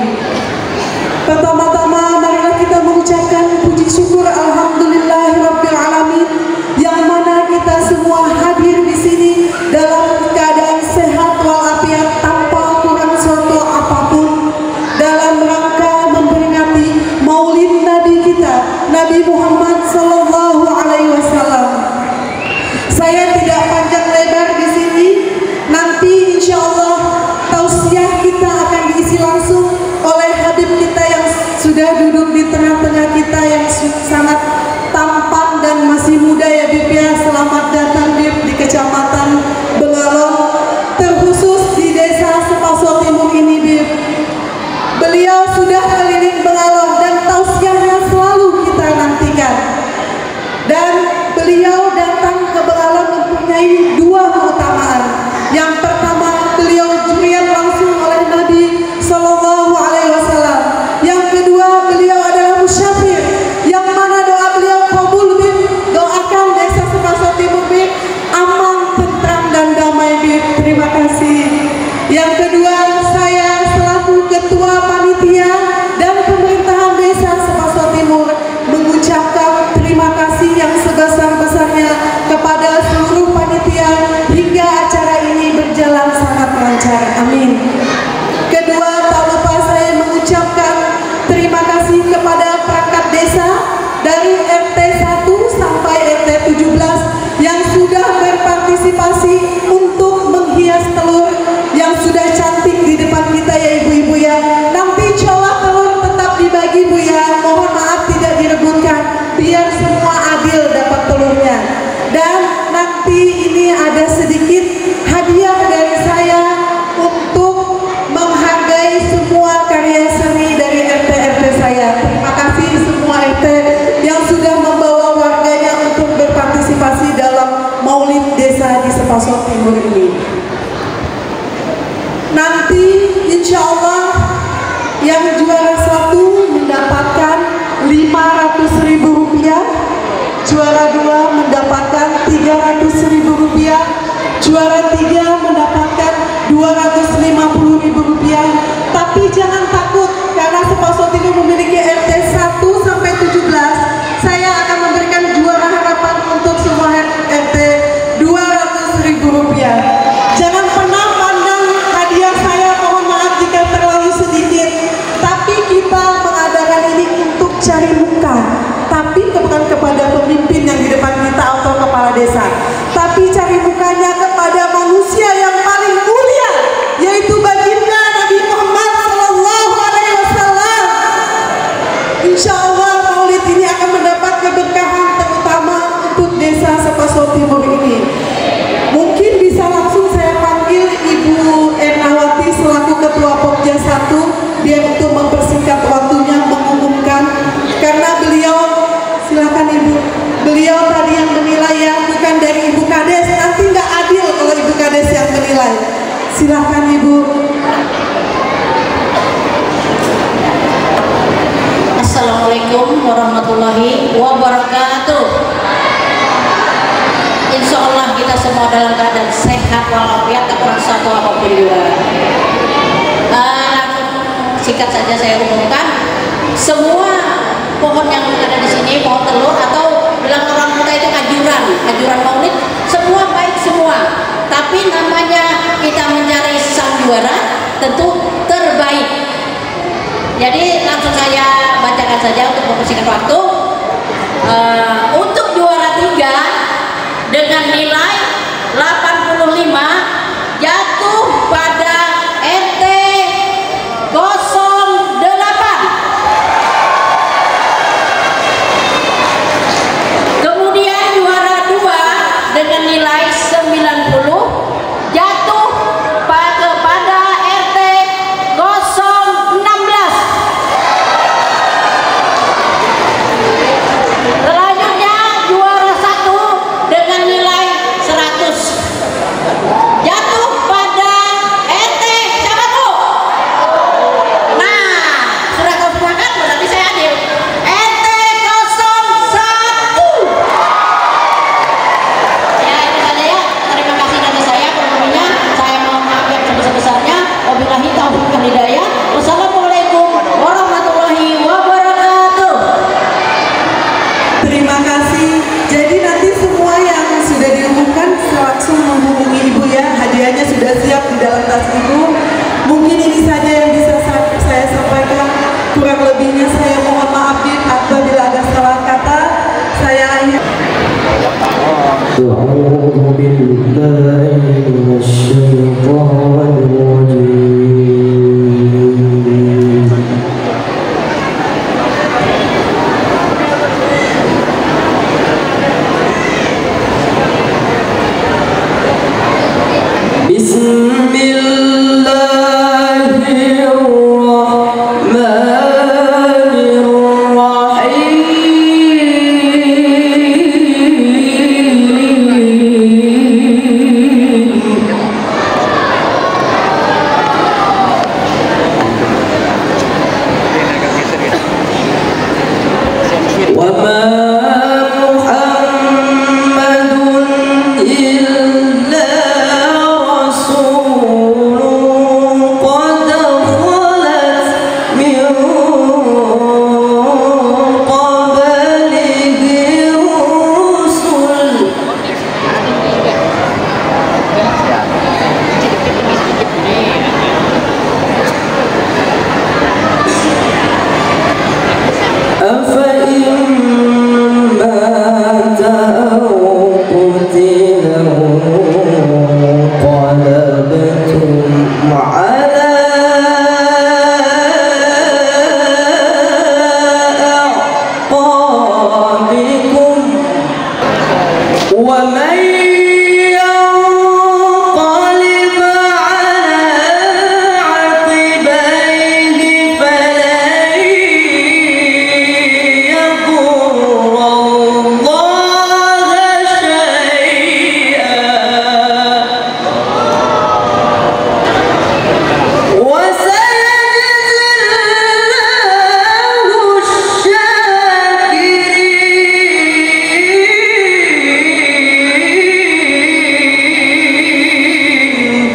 Speaker 6: Pertama-tama marilah kita mengucapkan puji syukur alhamdulillahirabbil alamin, yang mana kita semua hadir di sini dalam keadaan sehat walafiat tanpa kurang suatu apapun dalam rangka memperingati Maulid Nabi kita, Nabi Muhammad sallallahu alaihi wasallam. Saya tidak panjang lebar di sini. Nanti insya Allah tausiah kita akan diisi langsung oleh Habib kita yang sudah duduk di tengah-tengah kita, yang sangat tampan dan masih muda ya Bib ya. Selamat datang Bib di Kecamatan Bangalore, terkhusus di Desa Sepaso Timur ini Bib. Beliau sudah keliling Bangalore dan tausiahnya selalu kita nantikan. Dan beliau datang ke Bangalore mempunyai dua keutamaan. Yang pertama, beliau diberikan langsung oleh Nabi Sallallahu Alaihi Wasallam. Yang kedua, beliau adalah musyafir, yang mana doa beliau kabul Bib. Doakan Desa Sepaso Timur Bib aman, tentram dan damai Bib. Terima kasih. Yang kedua, saya selaku ketua panitia dan pemerintahan Desa Sepaso Timur mengucapkan terima kasih yang sebesar-besarnya kepada seluruh panitia hingga acara ini berjalan sangat lancar. Amin. Kedua, tak lupa saya mengucapkan terima kasih kepada perangkat desa dari RT 1 sampai RT 17 yang sudah berpartisipasi untuk menghias telur yang sudah cantik di depan kita ya ibu-ibu ya. Nanti insya Allah telur tetap dibagi Bu ya. Mohon maaf tidak direbutkan biar semua adil dapat telurnya. Dan nanti ini ada sedikit hadiah dari saya untuk menghargai semua karya seni dari RT-RT saya. Terima kasih semua RT yang sudah membawa warganya untuk berpartisipasi dalam Maulid Desa di Sepaso Timur ini. Nanti insya Allah yang juara 1 mendapatkan Rp500.000, juara 2 mendapatkan Rp300.000, juara 3 mendapatkan Rp250.000. Tapi jangan takut, karena Sepaso Timur memiliki RT 1 sampai 17. Saya akan memberikan juara harapan untuk semua RT Rp200.000. Jangan pernah pandang hadiah saya, mohon maaf jika terlalu sedikit. Tapi kita mengadakan ini untuk cari muka, tapi bukan kepada pemimpin yang di depan kita atau kepala desa, tapi cari mukanya kepada manusia yang paling mulia, yaitu baginda Nabi Muhammad Sallallahu Alaihi Wasallam. Insya Allah Maulid ini akan mendapat keberkahan terutama untuk Desa Sepaso Timur ini. Mungkin bisa langsung saya panggil Ibu Ernawati selaku Ketua Pokja 1 biar untuk mempersingkat waktunya mengumumkan, karena beliau, silakan Ibu, beliau tadi yang menilai ya, bukan dari Ibu Kades. Nanti nggak adil kalau Ibu Kades yang menilai. Silakan Ibu.
Speaker 7: Assalamualaikum warahmatullahi wabarakatuh. Insya Allah kita semua dalam keadaan sehat walafiat, tak kurang satu apapun juga. Langsung singkat saja saya umumkan, semua pohon yang ada di sini, pohon telur atau bilang orang kita itu anjuran maulid, semua baik semua. Tapi namanya kita mencari sang juara, tentu terbaik. Jadi langsung saya bacakan saja untuk mempersingkat waktu. Untuk juara 3 dengan nilai 85 jatuh pada RT 08. Kemudian juara 2 dengan nilai 90 jatuh kepada RT 016. Selanjutnya juara 1 dengan nilai 100 jatuh pada RT siapa tuh? Nah, sudah kau sepakat berarti saya adil. RT 01. Ya itu saja ya. Terima kasih dari saya. Pokoknya saya mohon maaf yang sebesar-besarnya. Wabillahi taufiq wal hidayah. Wassalamualaikum warahmatullahi wabarakatuh.
Speaker 6: Terima kasih. Jadi nanti semua yang sudah diumumkan langsung menghubungi Ibu ya. Hadiahnya sudah siap di dalam tas Ibu. Mungkin ini saja yang bisa saya sampaikan. Kurang lebihnya saya mohon maaf apabila ada salah kata. Saya akhir.
Speaker 4: أعوذ بالله من الشيطان الرجيم بسم الله الرحمن الرحيم وما محمد إلا رسول قد خلت من قبله الرسل أفإن مات أو قتل انقلبتم على أعقابكم ومن ينقلب على عقبيه فلن يضر الله شيئا وسيجزي الله الشاكرين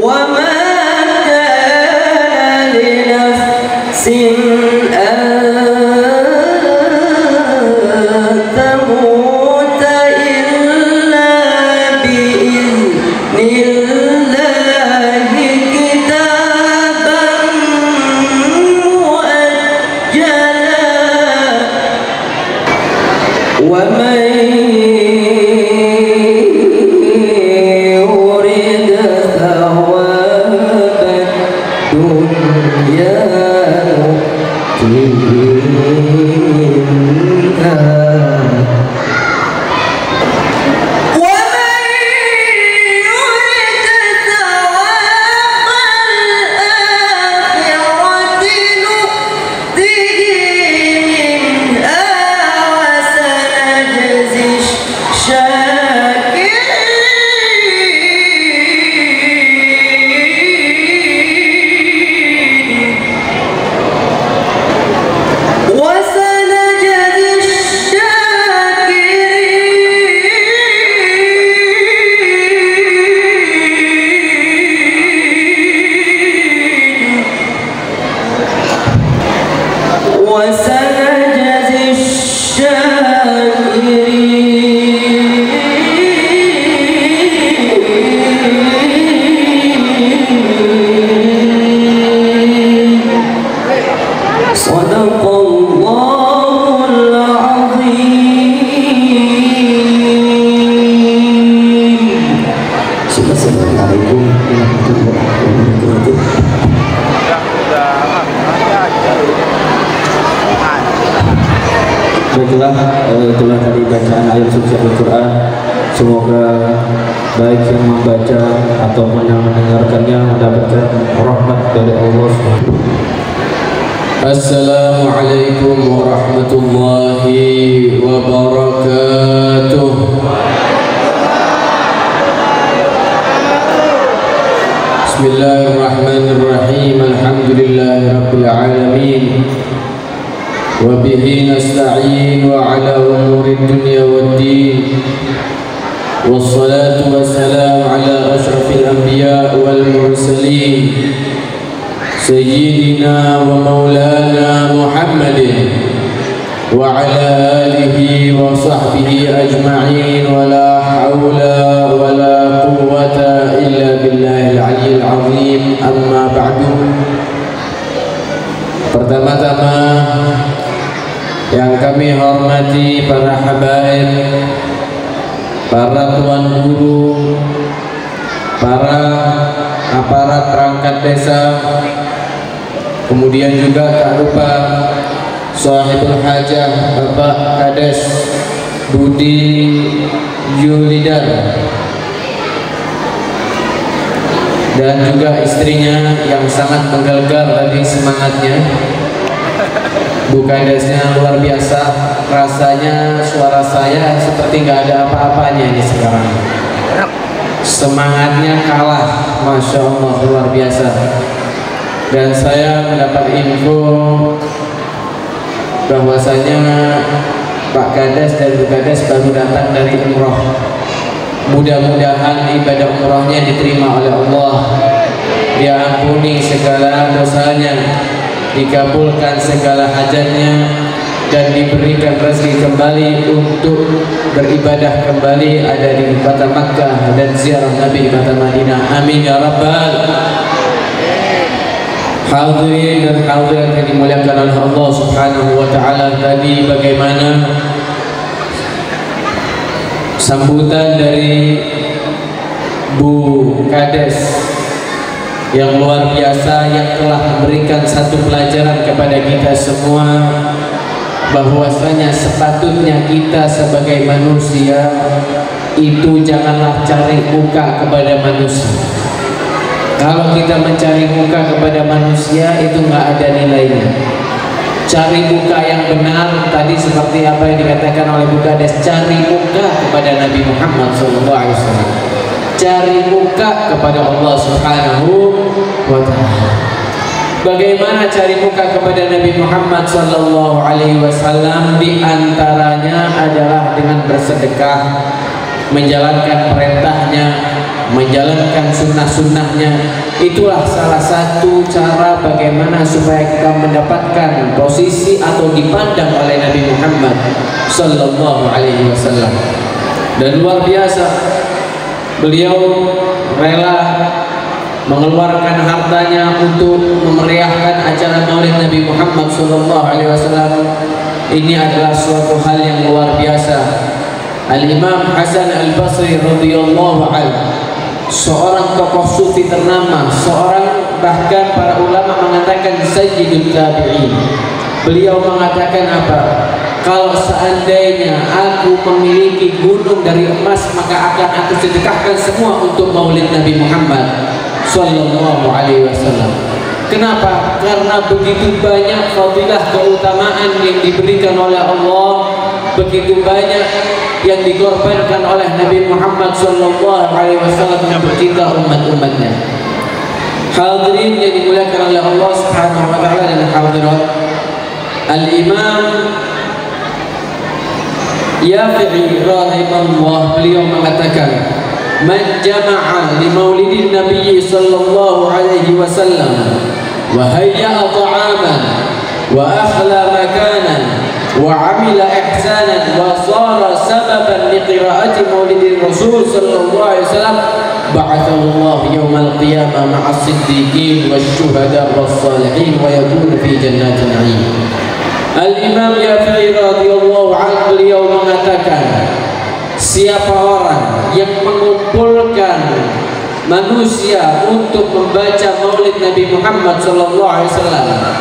Speaker 4: وما كان لنفس أن تموت إلا بإذن الله كتابا مؤجلا ومن يرد ثواب الدنيا نؤته منها ومن يرد ثواب الآخرة نؤته منها وسنجزي
Speaker 5: Baiklah, itulah tadi bacaan ayat suci Al-Quran. Semoga baik yang membaca ataupun yang mendengarkannya mendapatkan rahmat dari Allah SWT.
Speaker 2: Assalamualaikum warahmatullahi wabarakatuh. Bismillahirrahmanirrahim. Alhamdulillahirabbil alamin. Wa bihi nasta'in wa ala umuri dunya waddin. Wassalatu wassalamu ala asyrafil anbiya wal mursalin Sayyidina wa maulana Muhammadin wa ala alihi wa sahbihi ajma'in wa la hawla wa la quwwata illa billahil aliyyil azim. Amma ba'du. Pertama-tama yang kami hormati para habaib, para tuan guru, para aparat perangkat desa, kemudian juga tak lupa sahibul hajah Bapak Kades Budi Yulidar dan juga istrinya yang sangat menggelegar tadi semangatnya. Bu Kadesnya luar biasa, rasanya suara saya seperti nggak ada apa-apanya ini sekarang. Semangatnya kalah, Masya Allah, luar biasa. Dan saya mendapat info bahwasanya Pak Kades dan Bu Kades baru datang dari umroh. Mudah-mudahan ibadah umrohnya diterima oleh Allah, diampuni segala dosanya, dikabulkan segala hajatnya, dan diberikan rezeki kembali untuk beribadah kembali ada di kota Makkah dan ziarah Nabi kota Madinah. Amin ya rabbal. Hadirin dan hadirat yang dimuliakan oleh Allah Subhanahu wa taala, tadi bagaimana sambutan dari Bu Kades yang luar biasa, yang telah memberikan satu pelajaran kepada kita semua bahwasanya sepatutnya kita sebagai manusia itu janganlah cari muka kepada manusia. Kalau kita mencari muka kepada manusia itu nggak ada nilainya. Cari muka yang benar tadi seperti apa yang dikatakan oleh Bu Kades, cari muka kepada Nabi Muhammad SAW, cari muka kepada Allah Subhanahu wa ta'ala. Bagaimana cari muka kepada Nabi Muhammad SAW? Di antaranya adalah dengan bersedekah, menjalankan perintahnya, menjalankan sunnah-sunnahnya. Itulah salah satu cara bagaimana supaya kita mendapatkan posisi atau dipandang oleh Nabi Muhammad SAW. Dan luar biasa, beliau rela mengeluarkan hartanya untuk memeriahkan acara Maulid Nabi Muhammad SAW. Ini adalah suatu hal yang luar biasa. Al-Imam Hasan Al-Basri radhiyallahu anhu, seorang tokoh sufi ternama, seorang bahkan para ulama mengatakan sayyidul tabi'in. Beliau mengatakan apa? Kalau seandainya aku memiliki gunung dari emas, maka akan aku sedekahkan semua untuk Maulid Nabi Muhammad sallallahu alaihi wasallam. Kenapa? Karena begitu banyak fadilah keutamaan yang diberikan oleh Allah, begitu banyak yang dikorbankan oleh Nabi Muhammad sallallahu alaihi wasallam untuk kita umat-umatnya. Hadirin yang dimuliakan oleh Allah Subhanahu wa taala dan hadirat, Al-Imam Yafi'i rahimahullah, beliau mengatakan, man jama'a li maulidin Nabi sallallahu alaihi wasallam wa hayya'a ta'aman wa akhla makanan wa 'amila ihsanan wa sara sababan li qira'ati maulidir Rasul sallallahu alaihi wasallam, ba'athahu Allah yawmal qiyamah ma'as siddiqin wasyuhada wassalihin wa yakunu fi jannatin 'alim. Al-Imam Yafi'i radhiyallahu anhu, beliau mengatakan, siapa orang yang mengumpulkan manusia untuk membaca Maulid Nabi Muhammad SAW,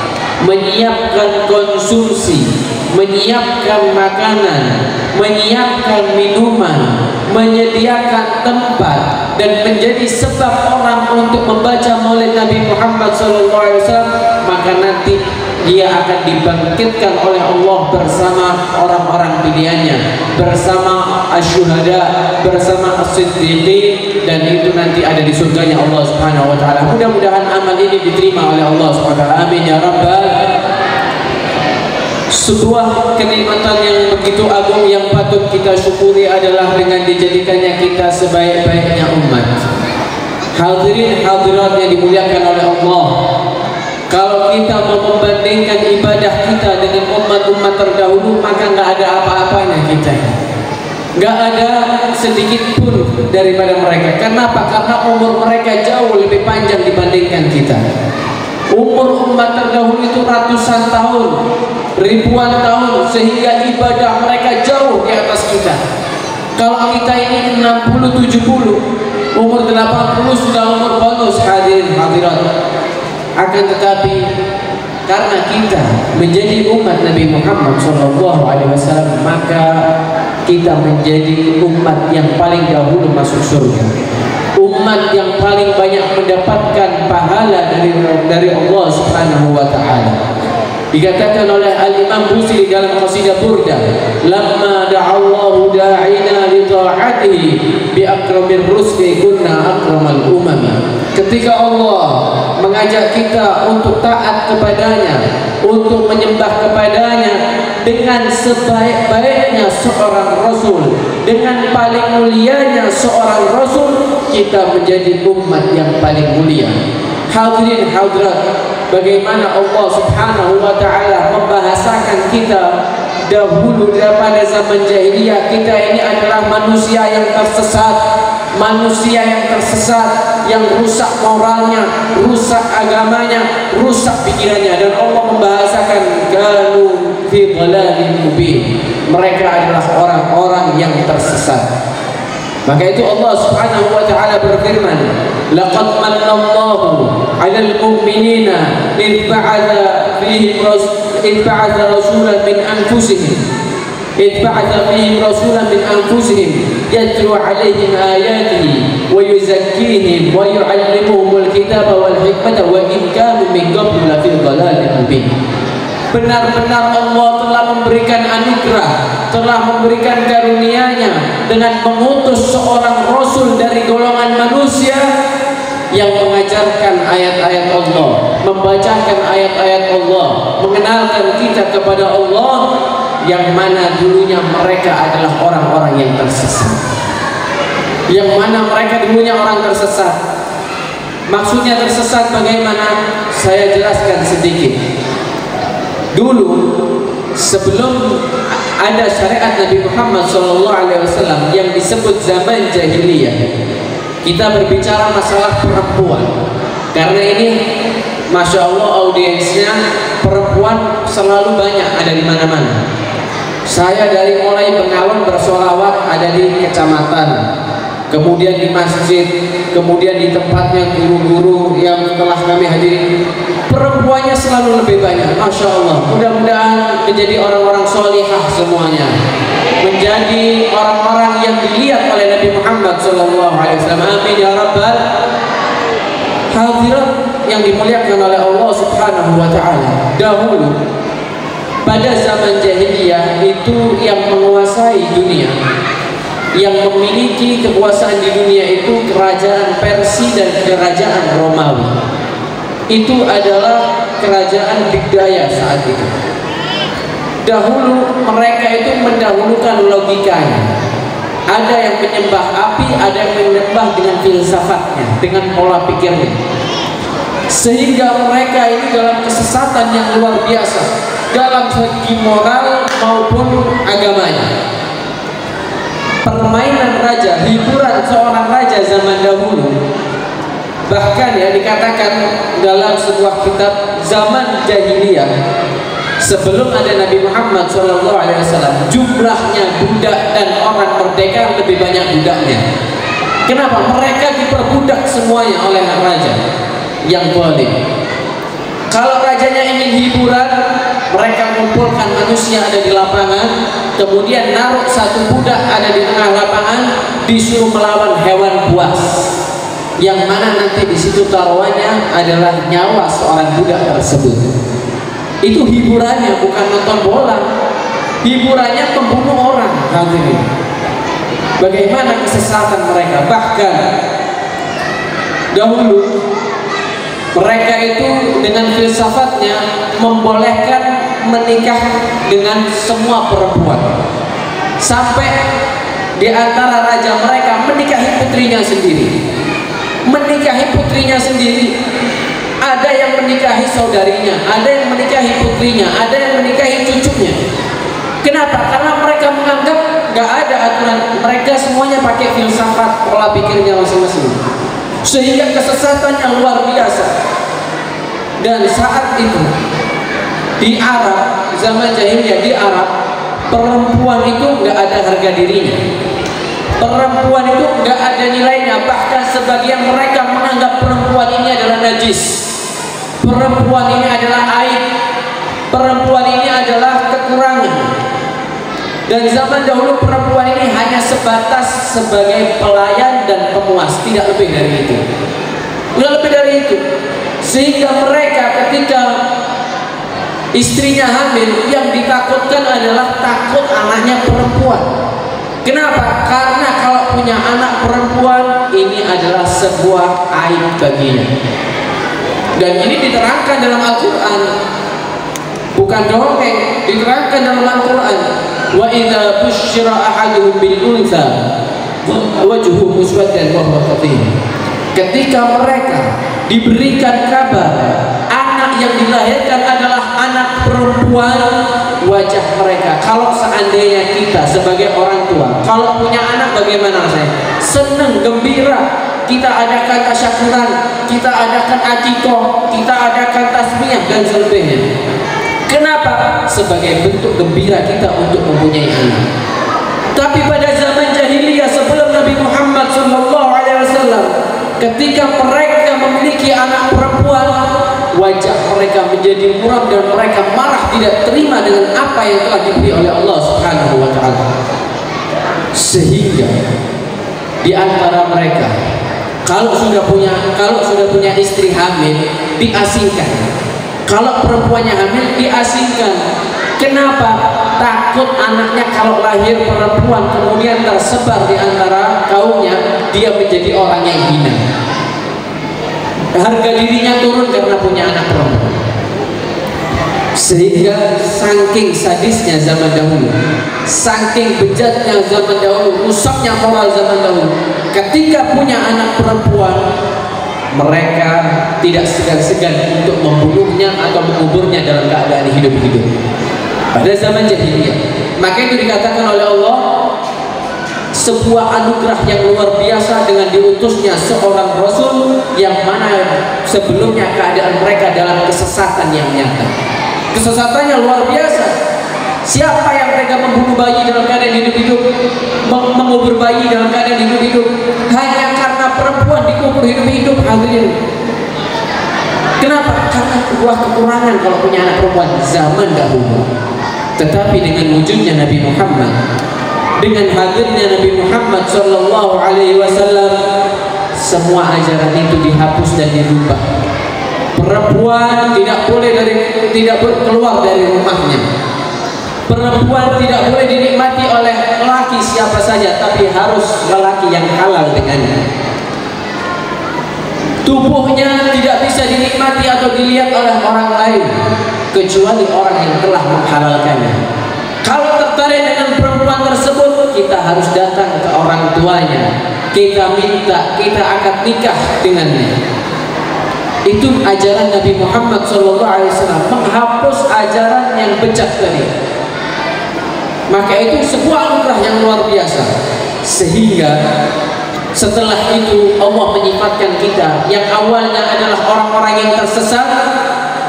Speaker 2: menyiapkan konsumsi, menyiapkan makanan, menyiapkan minuman, menyediakan tempat, dan menjadi sebab orang untuk membaca maulid Nabi Muhammad SAW, maka nanti dia akan dibangkitkan oleh Allah bersama orang-orang pilihannya, bersama asyuhada, bersama as-siddiqin, dan itu nanti ada di surganya Allah Subhanahu wa taala. Mudah-mudahan amal ini diterima oleh Allah Subhanahu wa taala. Amin ya rabbal. Sebuah kenikmatan yang begitu agung yang patut kita syukuri adalah dengan dijadikannya kita sebaik-baiknya umat. Hadirin hadirat yang dimuliakan oleh Allah, kalau kita mau membandingkan ibadah kita dengan umat-umat terdahulu, maka nggak ada apa-apanya kita. Nggak ada sedikit pun daripada mereka. Kenapa? Karena umur mereka jauh lebih panjang dibandingkan kita. Umur umat terdahulu itu ratusan tahun, ribuan tahun, sehingga ibadah mereka jauh di atas kita. Kalau kita ini 60-70, umur 80 sudah umur bonus, hadirin hadirat. Akan tetapi karena kita menjadi umat Nabi Muhammad SAW, maka kita menjadi umat yang paling dahulu masuk surga, umat yang paling banyak mendapatkan pahala dari Allah Subhanahu wa taala. Dikatakan oleh Al-Imam Busiri dalam qasidah Burdah, lamma da'allahu da'ina li ta'atihi bi akramir rusli kunna akramal umami. Ketika Allah mengajak kita untuk taat kepadanya, untuk menyembah kepadanya dengan sebaik-baiknya seorang rasul, dengan paling mulianya seorang rasul, kita menjadi umat yang paling mulia. Hadirin hadirat, bagaimana Allah Subhanahu wa taala membahasakan kita dahulu daripada zaman jahiliyah. Kita ini adalah manusia yang tersesat, manusia yang tersesat, yang rusak moralnya, rusak agamanya, rusak pikirannya, dan Allah membahasakan kanu fi dhalalin mubin. Mereka adalah orang-orang yang tersesat. Maka itu Allah Subhanahu wa taala berfirman, laqad manallahu 'alal mu'minina id ba'atha rasulan min anfusihim yatlu 'alaihim ayatihi wa yuzakkihim wa yu'allimuhumul kitaba wal hikmata wa in kanu min qablu lafi dhalalin mubin. Benar-benar Allah telah memberikan anugerah, telah memberikan karunia-Nya dengan mengutus seorang rasul dari golongan manusia yang mengajarkan ayat-ayat Allah, membacakan ayat-ayat Allah, mengenalkan kita kepada Allah, yang mana dulunya mereka adalah orang-orang yang tersesat. Yang mana mereka dulunya orang tersesat. Maksudnya tersesat bagaimana? Saya jelaskan sedikit. Dulu sebelum ada syariat Nabi Muhammad SAW yang disebut zaman jahiliyah, kita berbicara masalah perempuan. Karena ini Masya Allah audiensnya perempuan selalu banyak ada di mana-mana. Saya dari mulai Bengawan bersolawat ada di kecamatan, kemudian di masjid, kemudian di tempatnya guru-guru yang telah kami hadiri, perempuannya selalu lebih banyak. Masya Allah, mudah-mudahan menjadi orang-orang solihah semuanya, menjadi orang-orang yang dilihat oleh Nabi Muhammad SAW. Amin ya rabbal. Hadirat yang dimuliakan oleh Allah Subhanahu wa taala, dahulu pada zaman jahiliyah itu yang menguasai dunia, yang memiliki kekuasaan di dunia itu kerajaan Persia dan kerajaan Romawi. Itu adalah kerajaan digdaya saat itu. Dahulu mereka itu mendahulukan logikanya. Ada yang menyembah api, ada yang menyembah dengan filsafatnya, dengan pola pikirnya. Sehingga mereka ini dalam kesesatan yang luar biasa, dalam segi moral maupun agamanya. Permainan raja, hiburan seorang raja zaman dahulu, bahkan ya dikatakan dalam sebuah kitab zaman jahiliyah sebelum ada Nabi Muhammad SAW, jumlahnya budak dan orang merdeka lebih banyak budaknya. Kenapa? Mereka diperbudak semuanya oleh raja yang zalim. Kalau rajanya ingin hiburan, mereka kumpulkan manusia ada di lapangan, kemudian naruh satu budak ada di tengah lapangan, disuruh melawan hewan buas, yang mana nanti di situ taruhannya adalah nyawa seorang budak tersebut. Itu hiburannya, bukan nonton bola. Hiburannya membunuh orang. Hadirin, bagaimana kesesatan mereka. Bahkan dahulu mereka itu dengan filsafatnya membolehkan menikah dengan semua perempuan, sampai di antara raja mereka menikahi putrinya sendiri. Menikahi putrinya sendiri. Ada yang menikahi saudarinya, ada yang menikahi putrinya, ada yang menikahi cucunya. Kenapa? Karena mereka menganggap gak ada aturan. Mereka semuanya pakai filsafat, pola pikirnya masing-masing, sehingga kesesatannya luar biasa. Dan saat itu di Arab, zaman jahiliyah di Arab, perempuan itu nggak ada harga dirinya. Perempuan itu nggak ada nilainya. Bahkan sebagian mereka menganggap perempuan ini adalah najis. Perempuan ini adalah aib. Perempuan ini adalah kekurangan. Dan zaman dahulu perempuan ini hanya sebatas sebagai pelayan dan pemuas, tidak lebih dari itu. Tidak lebih dari itu. Sehingga mereka ketika istrinya hamil, yang ditakutkan adalah takut anaknya perempuan. Kenapa? Karena kalau punya anak perempuan, ini adalah sebuah aib baginya. Dan ini diterangkan dalam Al-Quran, bukan dongeng, diterangkan dalam Al-Quran. Wa idza busyira ahaduhum bil untha wajhuhu muswaddan wa huwa kadhib. Ketika mereka diberikan kabar anak yang dilahirkan adalah anak perempuan, wajah mereka, kalau seandainya kita sebagai orang tua, kalau punya anak bagaimana rasanya? Senang, gembira. Kita adakan tasyakuran, kita adakan akikoh, kita adakan tasmiyah dan sebagainya. Kenapa? Sebagai bentuk gembira kita untuk mempunyai anak. Tapi pada zaman jahiliyah sebelum Nabi Muhammad SAW, ketika mereka memiliki anak perempuan, wajah mereka menjadi muram dan mereka marah, tidak terima dengan apa yang telah diberi oleh Allah Subhanahu wa Ta'ala. Sehingga di antara mereka, kalau sudah punya istri hamil, diasingkan. Kalau perempuannya hamil, diasingkan. Kenapa? Takut anaknya kalau lahir perempuan kemudian tersebar di antara kaumnya, dia menjadi orang yang hina. Harga dirinya turun karena punya anak perempuan. Sehingga saking sadisnya zaman dahulu, saking bejatnya zaman dahulu, rusaknya moral zaman dahulu, ketika punya anak perempuan, mereka tidak segan-segan untuk membunuhnya atau menguburnya dalam keadaan hidup-hidup. Pada zaman jahiliyah, maka itu dikatakan oleh Allah sebuah anugerah yang luar biasa dengan diutusnya seorang Rasul yang mana sebelumnya keadaan mereka dalam kesesatan yang nyata. Kesesatannya luar biasa. Siapa yang tega membunuh bayi dalam keadaan hidup-hidup, mengubur bayi dalam keadaan hidup-hidup, hanya karena perempuan dikubur hidup-hidup? Hadirin, kenapa? Karena sebuah kekurangan kalau punya anak perempuan zaman dahulu. Tetapi dengan wujudnya Nabi Muhammad, dengan hadirnya Nabi Muhammad Sallallahu Alaihi Wasallam, semua ajaran itu dihapus dan dirubah. Perempuan tidak boleh keluar dari rumahnya. Perempuan tidak boleh dinikmati oleh lelaki siapa saja, tapi harus lelaki yang halal dengannya. Tubuhnya tidak bisa dinikmati atau dilihat oleh orang lain kecuali orang yang telah menghalalkannya. Kalau tertarik dengan perempuan tersebut, kita harus datang ke orang tuanya, kita minta, kita akan nikah dengannya. Itu ajaran Nabi Muhammad SAW, menghapus ajaran yang bejat tadi. Maka itu sebuah anugerah yang luar biasa. Sehingga setelah itu Allah menyifatkan kita yang awalnya adalah orang-orang yang tersesat,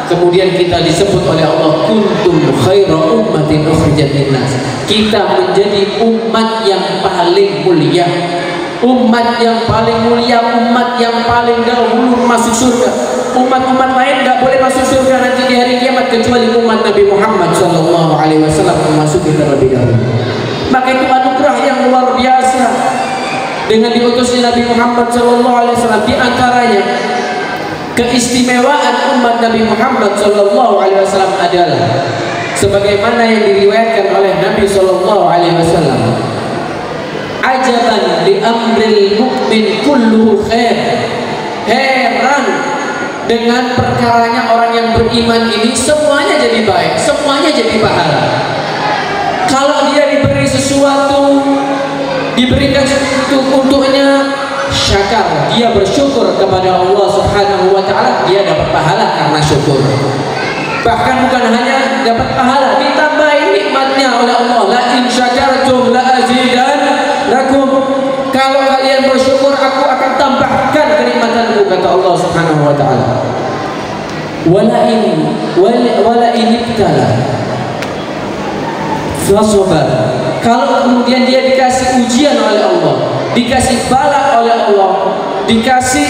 Speaker 2: kemudian kita disebut oleh Allah kuntum khaira ummatin ukhrijat linnas. Kita menjadi umat yang paling mulia. umat yang paling mulia, umat yang paling dahulu masuk surga. Umat-umat lain nggak boleh masuk surga nanti di hari kiamat kecuali umat Nabi Muhammad SAW memasuki terlebih dahulu. Maka itu anugerah yang luar biasa dengan diutusnya Nabi Muhammad SAW. Di antaranya keistimewaan umat Nabi Muhammad SAW adalah sebagaimana yang diriwayatkan oleh Nabi SAW. Ajaban li amril mu'min kulluhu khair. Heran dengan perkaranya orang yang beriman ini, semuanya jadi baik, semuanya jadi pahala. Kalau dia diberi sesuatu, diberikan sesuatu untuknya, syakar, dia bersyukur kepada Allah Subhanahu wa taala, dia dapat pahala karena syukur. Bahkan bukan hanya dapat pahala, ditambahin nikmatnya oleh Allah. La in syakartum la azidannakum. Kalau kalian bersyukur, aku akan tambahkan kenikmatanku, kata Allah Subhanahu wa taala. Wala in ibtala fasabar. Kalau kemudian dia dikasih ujian oleh Allah, dikasih bala oleh Allah, dikasih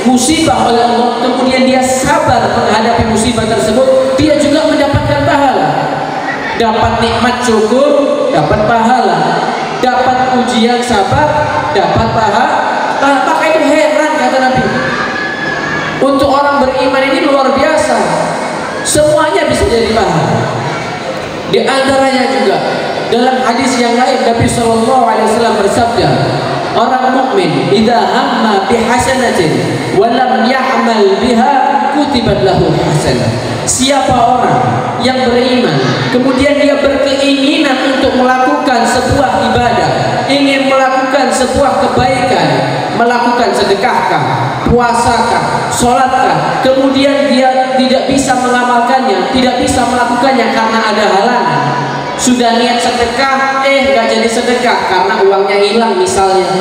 Speaker 2: musibah oleh Allah, kemudian dia sabar menghadapi musibah tersebut, dia juga mendapatkan pahala. Dapat nikmat syukur, dapat pahala. Dapat ujian sabar, dapat pahala. Maka itu heran, kata Nabi. Untuk orang beriman ini luar biasa, semuanya bisa jadi pahala. Di antaranya juga dalam hadis yang lain Nabi SAW bersabda, orang mukmin idza hamma bihasanatin wa lam ya'mal biha kutibat lahu hasanah. Siapa orang yang beriman kemudian dia berkeinginan untuk melakukan sebuah ibadah, ingin melakukan sebuah kebaikan, melakukan sedekahkah, puasakah, sholatkah, kemudian dia tidak bisa mengamalkannya, tidak bisa melakukannya karena ada halangan. Sudah niat sedekah, gak jadi sedekah karena uangnya hilang misalnya.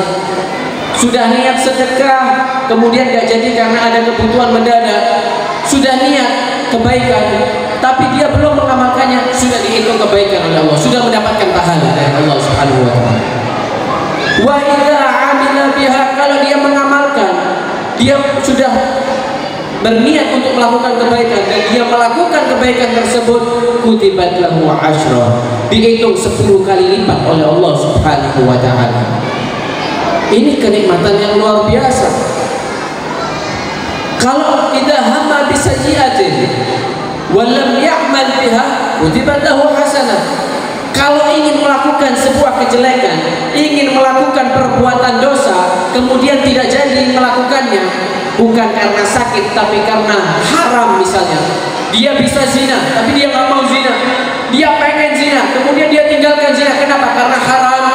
Speaker 2: Sudah niat sedekah, kemudian gak jadi karena ada kebutuhan mendadak. Sudah niat kebaikan, tapi dia belum mengamalkannya, sudah dihitung kebaikan oleh Allah, sudah mendapatkan pahala dari Allah Subhanahu wa taala. Wa idza 'amila biha, kalau dia mengamalkan, dia sudah berniat untuk melakukan kebaikan dan dia melakukan kebaikan tersebut, kutibat lahu asyra, dihitung 10 kali lipat oleh Allah Subhanahu wa taala. Ini kenikmatan yang luar biasa. Kalau idza hamma bi sayyi'atin wa lam ya'mal biha kutibat lahu hasanah. Kalau ingin melakukan sebuah kejelekan, ingin melakukan perbuatan dosa, kemudian tidak jadi melakukannya, bukan karena sakit tapi karena haram misalnya. Dia bisa zina tapi dia nggak mau zina, dia pengen zina kemudian dia tinggalkan zina, kenapa? Karena haram.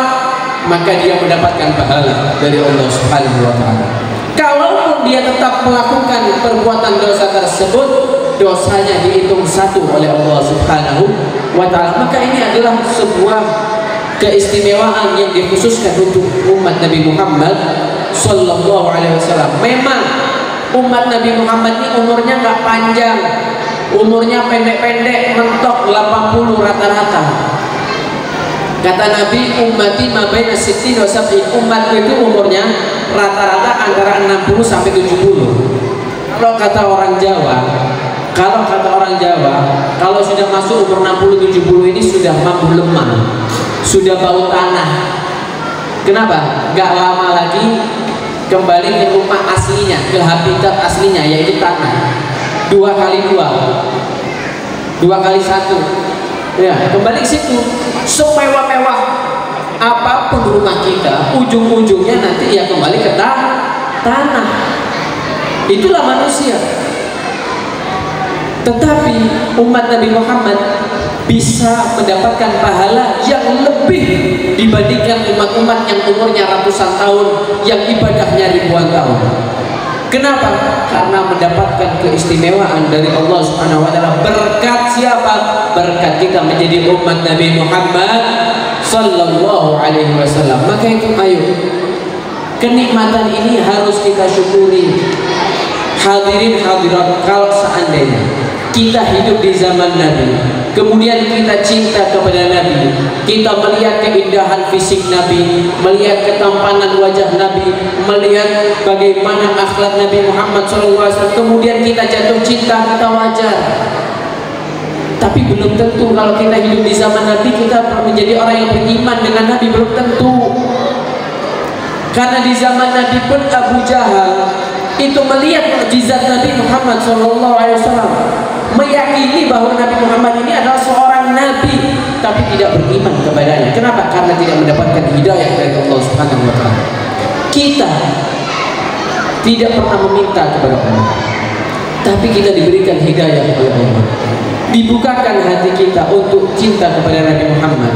Speaker 2: Maka dia mendapatkan pahala dari Allah Subhanahu wa taala. Kalaupun dia tetap melakukan perbuatan dosa tersebut, dosanya dihitung 1 oleh Allah Subhanahu wa taala. Maka ini adalah sebuah keistimewaan yang dikhususkan untuk umat Nabi Muhammad sallallahu alaihi wasallam. Memang umat Nabi Muhammad ini umurnya nggak panjang, umurnya pendek-pendek, mentok 80 rata-rata. Kata Nabi, ummati ma baina 60 wa 70. Umatku itu umurnya rata-rata antara 60 sampai 70. Kalau kata orang Jawa, kalau sudah masuk umur 60 70 ini sudah mampu lemah, sudah bau tanah. Kenapa? Gak lama lagi kembali ke rumah aslinya, ke habitat aslinya, yaitu tanah. 2 kali 1. Ya, kembali ke situ. Semewah-mewah apapun rumah kita, ujung-ujungnya nanti ya kembali ke tanah. Itulah manusia. Tetapi umat Nabi Muhammad bisa mendapatkan pahala yang lebih dibandingkan umat-umat yang umurnya ratusan tahun, yang ibadahnya ribuan tahun. Kenapa? Karena mendapatkan keistimewaan dari Allah Subhanahu wa taala. Berkat siapa? Berkat kita menjadi umat Nabi Muhammad sallallahu alaihi wasallam. Maka itu ayo, kenikmatan ini harus kita syukuri. Hadirin hadirat, kalau seandainya kita hidup di zaman Nabi, kemudian kita cinta kepada Nabi, kita melihat keindahan fisik Nabi, melihat ketampanan wajah Nabi, melihat bagaimana akhlak Nabi Muhammad SAW, kemudian kita jatuh cinta, kita wajar. Tapi belum tentu kalau kita hidup di zaman Nabi kita menjadi orang yang beriman dengan Nabi, belum tentu. Karena di zaman Nabi pun Abu Jahal itu melihat mukjizat Nabi Muhammad SAW, meyakini bahwa Nabi Muhammad ini adalah seorang Nabi, tapi tidak beriman kepadanya. Kenapa? Karena tidak mendapatkan hidayah dari Allah Subhanahu wa Ta'ala. Kita tidak pernah meminta kepada Allah, tapi kita diberikan hidayah oleh Allah. Dibukakan hati kita untuk cinta kepada Nabi Muhammad,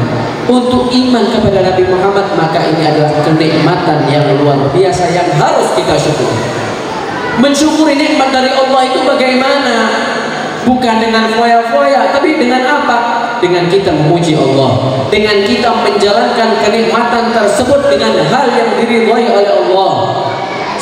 Speaker 2: untuk iman kepada Nabi Muhammad, maka ini adalah kenikmatan yang luar biasa yang harus kita syukuri. Mensyukuri nikmat dari Allah itu bagaimana? Bukan dengan foya-foya, tapi dengan apa? Dengan kita memuji Allah, dengan kita menjalankan kenikmatan tersebut dengan hal yang diridhai oleh Allah.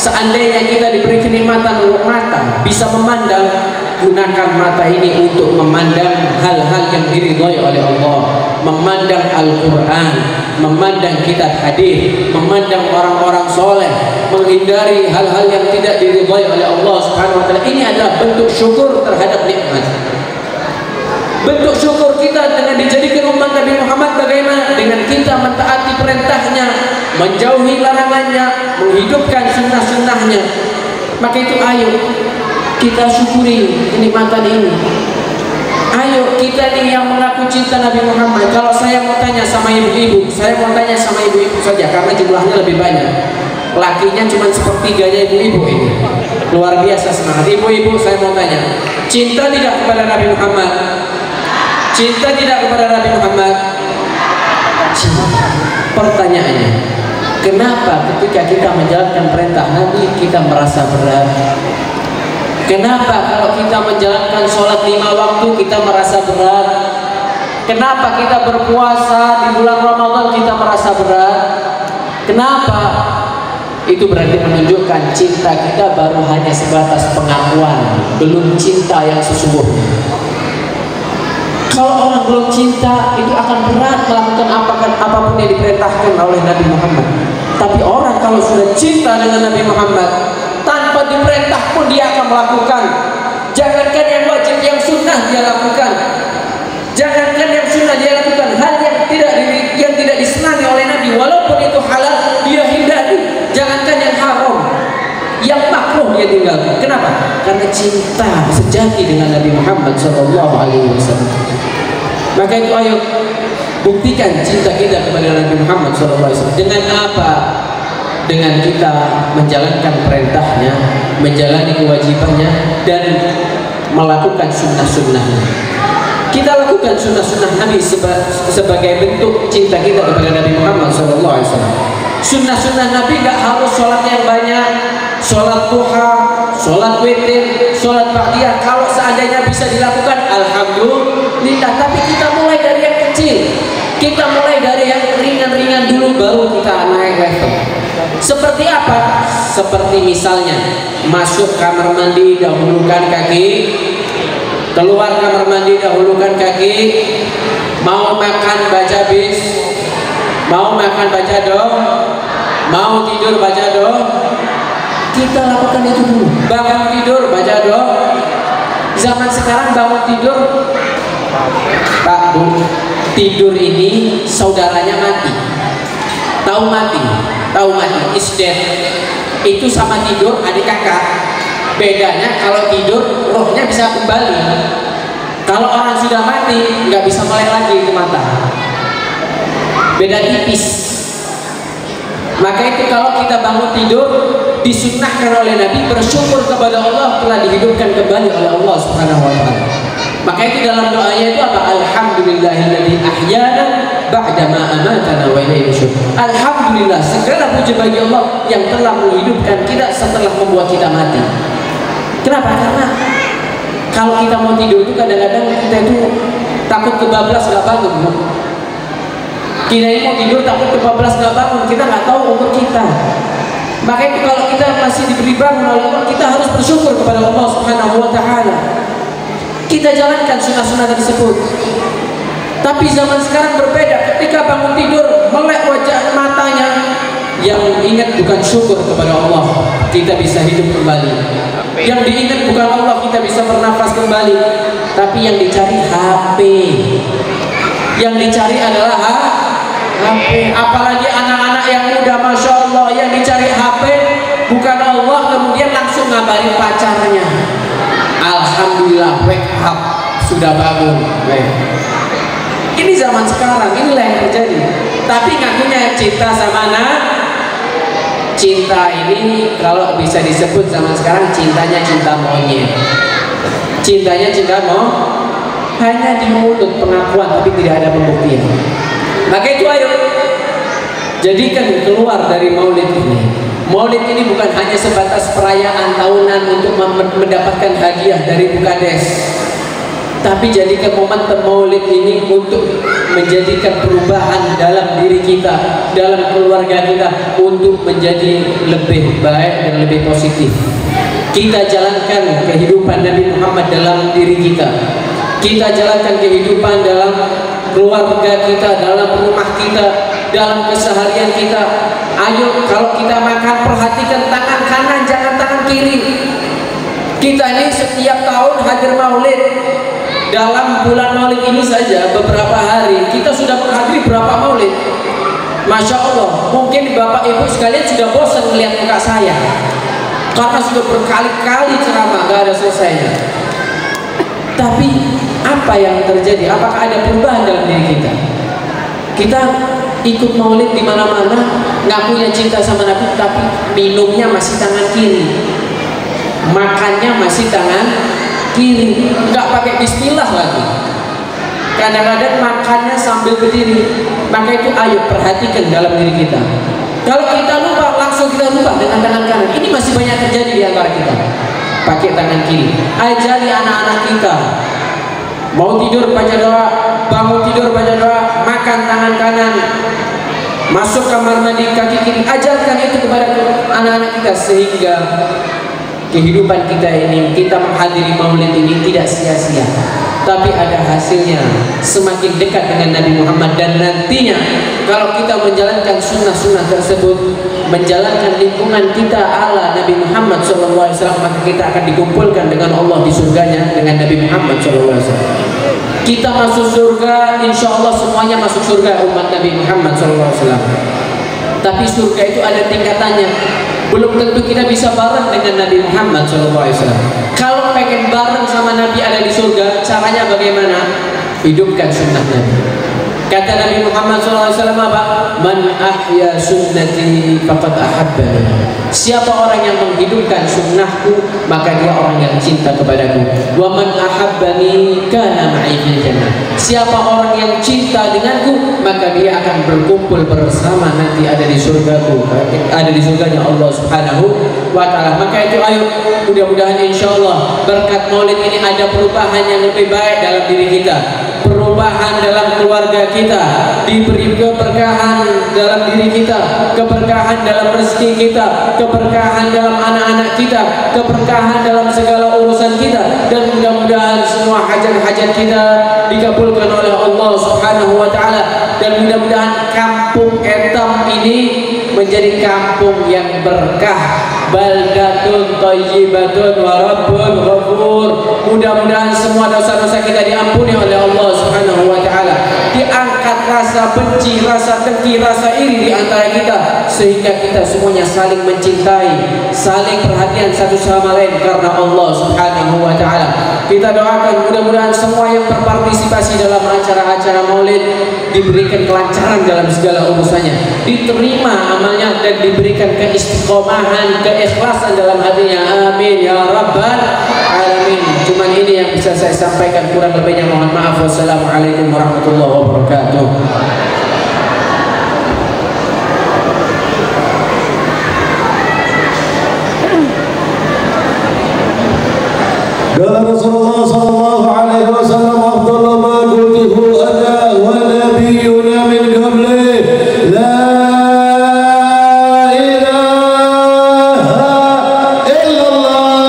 Speaker 2: Seandainya kita diberi kenikmatan mata, bisa memandang, gunakan mata ini untuk memandang hal-hal yang diridhai oleh Allah, memandang Al-Quran, memandang kitab hadis, memandang orang-orang soleh, menghindari hal-hal yang tidak diridhai oleh Allah Subhanahu wa Ta'ala. Ini adalah bentuk syukur terhadap nikmat. Bentuk syukur kita dengan dijadikan umat Nabi Muhammad bagaimana? Dengan kita mentaati perintahnya, menjauhi larangannya, menghidupkan sunnah-sunnahnya. Maka itu ayo kita syukuri kenikmatan ini. Ayo kita nih yang mengaku cinta Nabi Muhammad. Kalau saya mau tanya sama ibu-ibu, saya mau tanya sama ibu-ibu saja karena jumlahnya lebih banyak. Lakinya cuma sepertiganya ibu-ibu ini. Luar biasa semangat. Ibu-ibu saya mau tanya, cinta tidak kepada Nabi Muhammad? Cinta tidak kepada Nabi Muhammad? Cinta. Pertanyaannya, kenapa ketika kita menjalankan perintah Nabi kita merasa berat? Kenapa kalau kita menjalankan sholat 5 waktu kita merasa berat? Kenapa kita berpuasa di bulan Ramadan kita merasa berat? Kenapa? Itu berarti menunjukkan cinta kita baru hanya sebatas pengakuan, belum cinta yang sesungguhnya. Kalau orang belum cinta itu akan berat melakukan apapun yang diperintahkan oleh Nabi Muhammad. Tapi orang kalau sudah cinta dengan Nabi Muhammad, tanpa diperintah pun dia akan melakukan. Jangankan yang wajib, yang sunnah dia lakukan. Jangankan yang sunnah dia lakukan, hal yang tidak disenangi oleh Nabi, walaupun itu halal dia hindari. Jangankan yang haram, yang makruh dia tinggalkan. Kenapa? Karena cinta sejati dengan Nabi Muhammad SAW. Maka itu ayo buktikan cinta kita kepada Nabi Muhammad SAW. Dengan apa? Dengan kita menjalankan perintahnya, menjalani kewajibannya, dan melakukan sunnah-sunnahnya. Kita lakukan sunnah-sunnah Nabi sebagai bentuk cinta kita kepada Nabi Muhammad SAW. Sunnah-sunnah Nabi gak harus sholat yang banyak, sholat duha, sholat witir, sholat ba'diyah. Kalau seandainya bisa dilakukan, alhamdulillah. Tapi kita mulai dari yang kecil, kita mulai dari yang ringan-ringan dulu, baru kita naik level. Seperti apa? Seperti misalnya masuk kamar mandi dahulukan kaki, keluar kamar mandi dahulukan kaki, mau makan baca bis, mau makan baca doa, mau tidur baca doa. Kita lakukan itu dulu. Bangun tidur baca doa. Zaman sekarang bangun tidur, Pak Bu, tidur ini saudaranya mati. Tahu mati? Tahu mati, is dead. Itu sama tidur adik kakak. Bedanya kalau tidur rohnya bisa kembali. Kalau orang sudah mati nggak bisa melek lagi ke mata. Beda tipis. Maka itu kalau kita bangun tidur disunnahkan oleh Nabi bersyukur kepada Allah telah dihidupkan kembali oleh Allah Subhanahu wa Ta'ala. Maka itu dalam doanya itu apa? Alhamdulillahilladzi ahyana ba'da ma amatana wa ilaihi nusyur. Alhamdulillah, segala puji bagi Allah yang telah menghidupkan kita setelah membuat kita mati. Kenapa? Karena kalau kita mau tidur itu kadang-kadang kita itu takut kebablas nggak bangun. Kita ini mau tidur takut kebablas nggak bangun, kita nggak tahu umur kita. Maka itu kalau kita masih diberi bangun oleh Allah, kita harus bersyukur kepada Allah Subhanahu wa Ta'ala. kita jalankan sunnah-sunnah tersebut. Tapi zaman sekarang berbeda. Ketika bangun tidur, melek wajah matanya, yang ingat bukan syukur kepada Allah, kita bisa hidup kembali. Yang diingat bukan Allah, kita bisa bernafas kembali. Tapi yang dicari HP. Yang dicari adalah HP. Apalagi anak-anak yang muda, Masya Allah, yang dicari HP bukan Allah, kemudian langsung ngabarin pacarnya. Alhamdulillah, wake up, sudah bangun. Ini zaman sekarang, inilah yang terjadi. Tapi ngakunya cinta sama anak. Cinta ini kalau bisa disebut zaman sekarang, cintanya cinta monyet. Cintanya cinta hanya di mulut pengakuan, tapi tidak ada pembuktian. Maka itu ayo jadikan keluar dari maulid ini. Maulid ini bukan hanya sebatas perayaan tahunan untuk mendapatkan hadiah dari Bukades, tapi jadikan momentum maulid ini untuk menjadikan perubahan dalam diri kita, dalam keluarga kita, untuk menjadi lebih baik dan lebih positif. Kita jalankan kehidupan Nabi Muhammad dalam diri kita. Kita jalankan kehidupan dalam keluarga kita, dalam rumah kita, dalam keseharian kita. Ayo, kalau kita makan, perhatikan tangan kanan, jangan tangan kiri. Kita ini setiap tahun hadir maulid. Dalam bulan maulid ini saja, beberapa hari kita sudah menghadiri berapa maulid. Masya Allah, mungkin Bapak Ibu sekalian sudah bosan melihat muka saya, karena sudah berkali-kali ceramah gak ada selesainya. Tapi apa yang terjadi? Apakah ada perubahan dalam diri kita? Kita ikut maulid di mana-mana, ngakunya cinta sama Nabi, tapi minumnya masih tangan kiri, makannya masih tangan kiri, nggak pakai bismillah lagi. Kadang-kadang makannya sambil berdiri. Maka itu ayo perhatikan dalam diri kita. Kalau kita lupa, langsung kita lupa dengan tangan kanan. Ini masih banyak terjadi di antara kita. Pakai tangan kiri. Ajari anak-anak kita, mau tidur baca doa, bangun tidur baca doa, makan tangan kanan, masuk kamar mandi kaki kiri. Ajarkan itu kepada anak-anak kita, sehingga kehidupan kita ini, kita menghadiri maulid ini tidak sia-sia, tapi ada hasilnya, semakin dekat dengan Nabi Muhammad. Dan nantinya kalau kita menjalankan sunnah-sunnah tersebut, menjalankan lingkungan kita ala Nabi Muhammad SAW, maka kita akan dikumpulkan dengan Allah di surganya dengan Nabi Muhammad SAW. Kita masuk surga, insya Allah semuanya masuk surga umat Nabi Muhammad SAW. Tapi surga itu ada tingkatannya. Belum tentu kita bisa bareng dengan Nabi Muhammad SAW. Kalau pengen bareng sama Nabi ada di surga, caranya bagaimana? Hidupkan sunnah Nabi. Kata Nabi Muhammad SAW apa? Man ahya sunnati faqad ahabbani. Siapa orang yang menghidupkan sunnahku, maka dia orang yang cinta kepadaku. Wa man ahabbani kana ma'i fil jannah. Siapa orang yang cinta denganku, maka dia akan berkumpul bersama nanti ada di surgaku, ada di surganya Allah Subhanahu wa ta'ala. Maka itu ayo, mudah-mudahan insyaallah berkat maulid ini ada perubahan yang lebih baik dalam diri kita, perubahan dalam keluarga kita, diberi keberkahan dalam diri kita, keberkahan dalam rezeki kita, keberkahan dalam anak-anak kita, keberkahan dalam segala urusan kita, dan mudah-mudahan semua hajat-hajat kita dikabulkan oleh Allah Subhanahu wa ta'ala. Dan mudah-mudahan kampung Etam ini menjadi kampung yang berkah, baldatun thayyibatun wa rabbun ghafur. Mudah-mudahan semua dosa-dosa kita diampuni oleh Allah Subhanahu wa ta'ala. Diangkat rasa benci, rasa dengki, rasa iri di antara kita, sehingga kita semuanya saling mencintai, saling perhatian satu sama lain karena Allah Subhanahu wa ta'ala. Kita doakan mudah-mudahan semua yang berpartisipasi dalam acara-acara maulid diberikan kelancaran dalam segala urusannya, diterima amalnya, dan diberikan keistiqomahan, keikhlasan dalam hatinya. Amin ya rabbal alamin. Cuman ini yang bisa saya sampaikan, kurang lebihnya mohon maaf. Wassalamualaikum warahmatullahi wabarakatuh.
Speaker 8: قال رسول الله صلى الله عليه وسلم أفضل ما قلته أنا ونبينا من قبله لا إله إلا الله.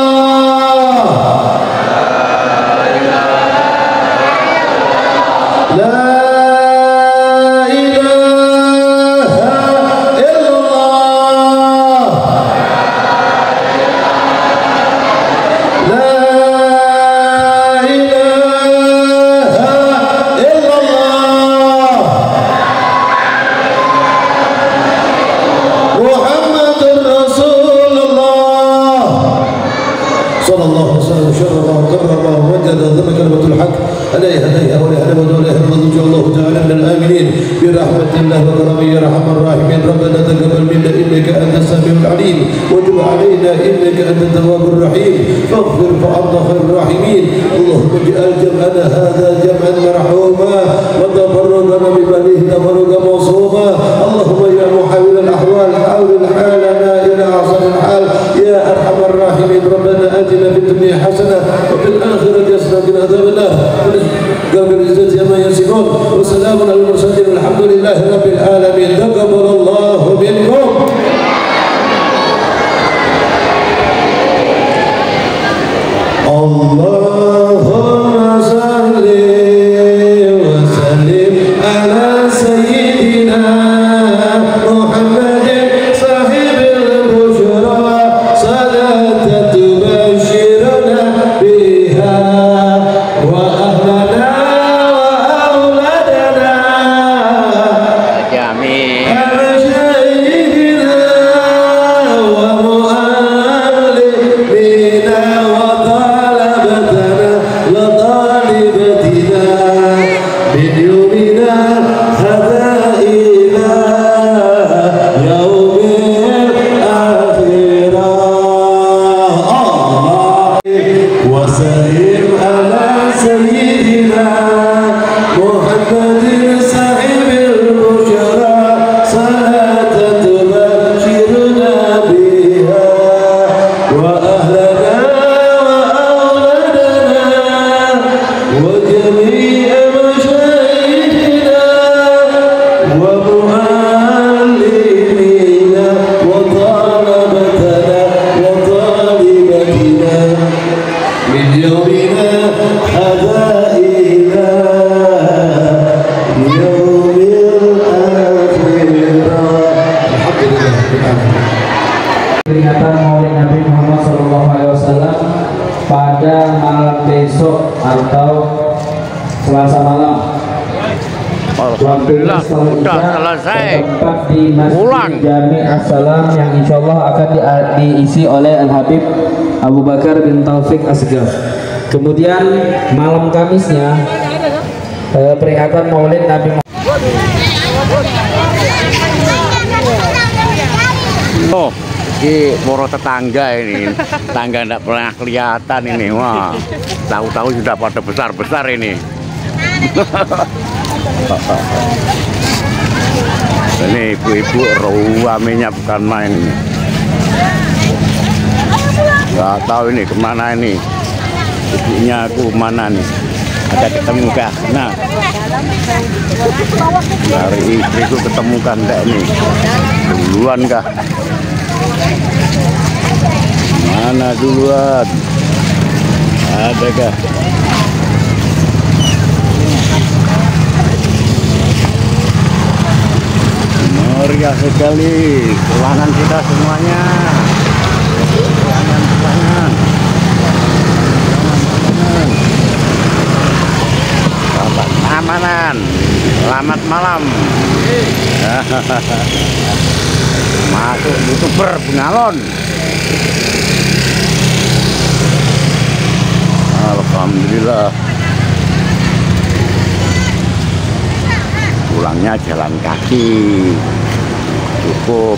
Speaker 8: الأكرم يا أرحم الراحمين ربنا تقبل منا إنك أنت السميع العليم وتب علينا إنك أنت التواب الرحيم فاغفر فأنت خير الراحمين اللهم اجعل جمعنا هذا جمعا مرحوما وتفرقنا ببنيه تفرقا موصوما اللهم يا محاول الأحوال حاول حالنا إلى أحسن الحال يا أرحم الراحمين ربنا آتنا في الدنيا حسنة وفي الآخرة حسنة وقنا عذاب النار قبل العزة عما يصفون وسلام على المرسلين والحمد لله رب العالمين تقبل الله منكم. اللهم صل وسلم على سيدنا محمد صاحب البشرى صلاة تبشرنا بها وأهلنا وأولادنا ومشايخنا ومؤلفينا وطلبتنا وطالبتنا من يومنا هذا إلى يوم الآخرة وسلم على سيدنا محمد صاحب البشرى صلاة تبشرنا بها وأهلنا وأولادنا وجميع مشايخنا ومعلمينا وطلبتنا وطالبتنا من يومنا هذا إلى يوم الآخرة الحمد لله
Speaker 5: Peringatan Maulid Nabi Muhammad SAW pada malam besok atau Selasa malam.
Speaker 1: Alhamdulillah sudah selesai.
Speaker 5: Tempat di
Speaker 1: Pulang.
Speaker 5: Masjid Jami As-Salam yang insya Allah akan diisi oleh Al-Habib Abu Bakar bin Taufik Asgar. Kemudian malam Kamisnya peringatan Maulid Nabi Muhammad.
Speaker 1: Oh, ini poro tetangga ini, tangga tidak pernah kelihatan ini. Wah, tahu-tahu sudah pada besar-besar ini. Ini ibu-ibu ruaminya bukan main ini. Gak tahu ini kemana ini. Ibunya aku mana nih? Ada ketemu kah? Nah, dari istriku ketemukan enggak nih? Duluan kah? Mana duluan? Ada kah? Meriah sekali ruangan kita semuanya. Ruangan. Keamanan. Selamat malam. Masuk YouTuber Bengalon. Alhamdulillah. Pulangnya jalan kaki. Cukup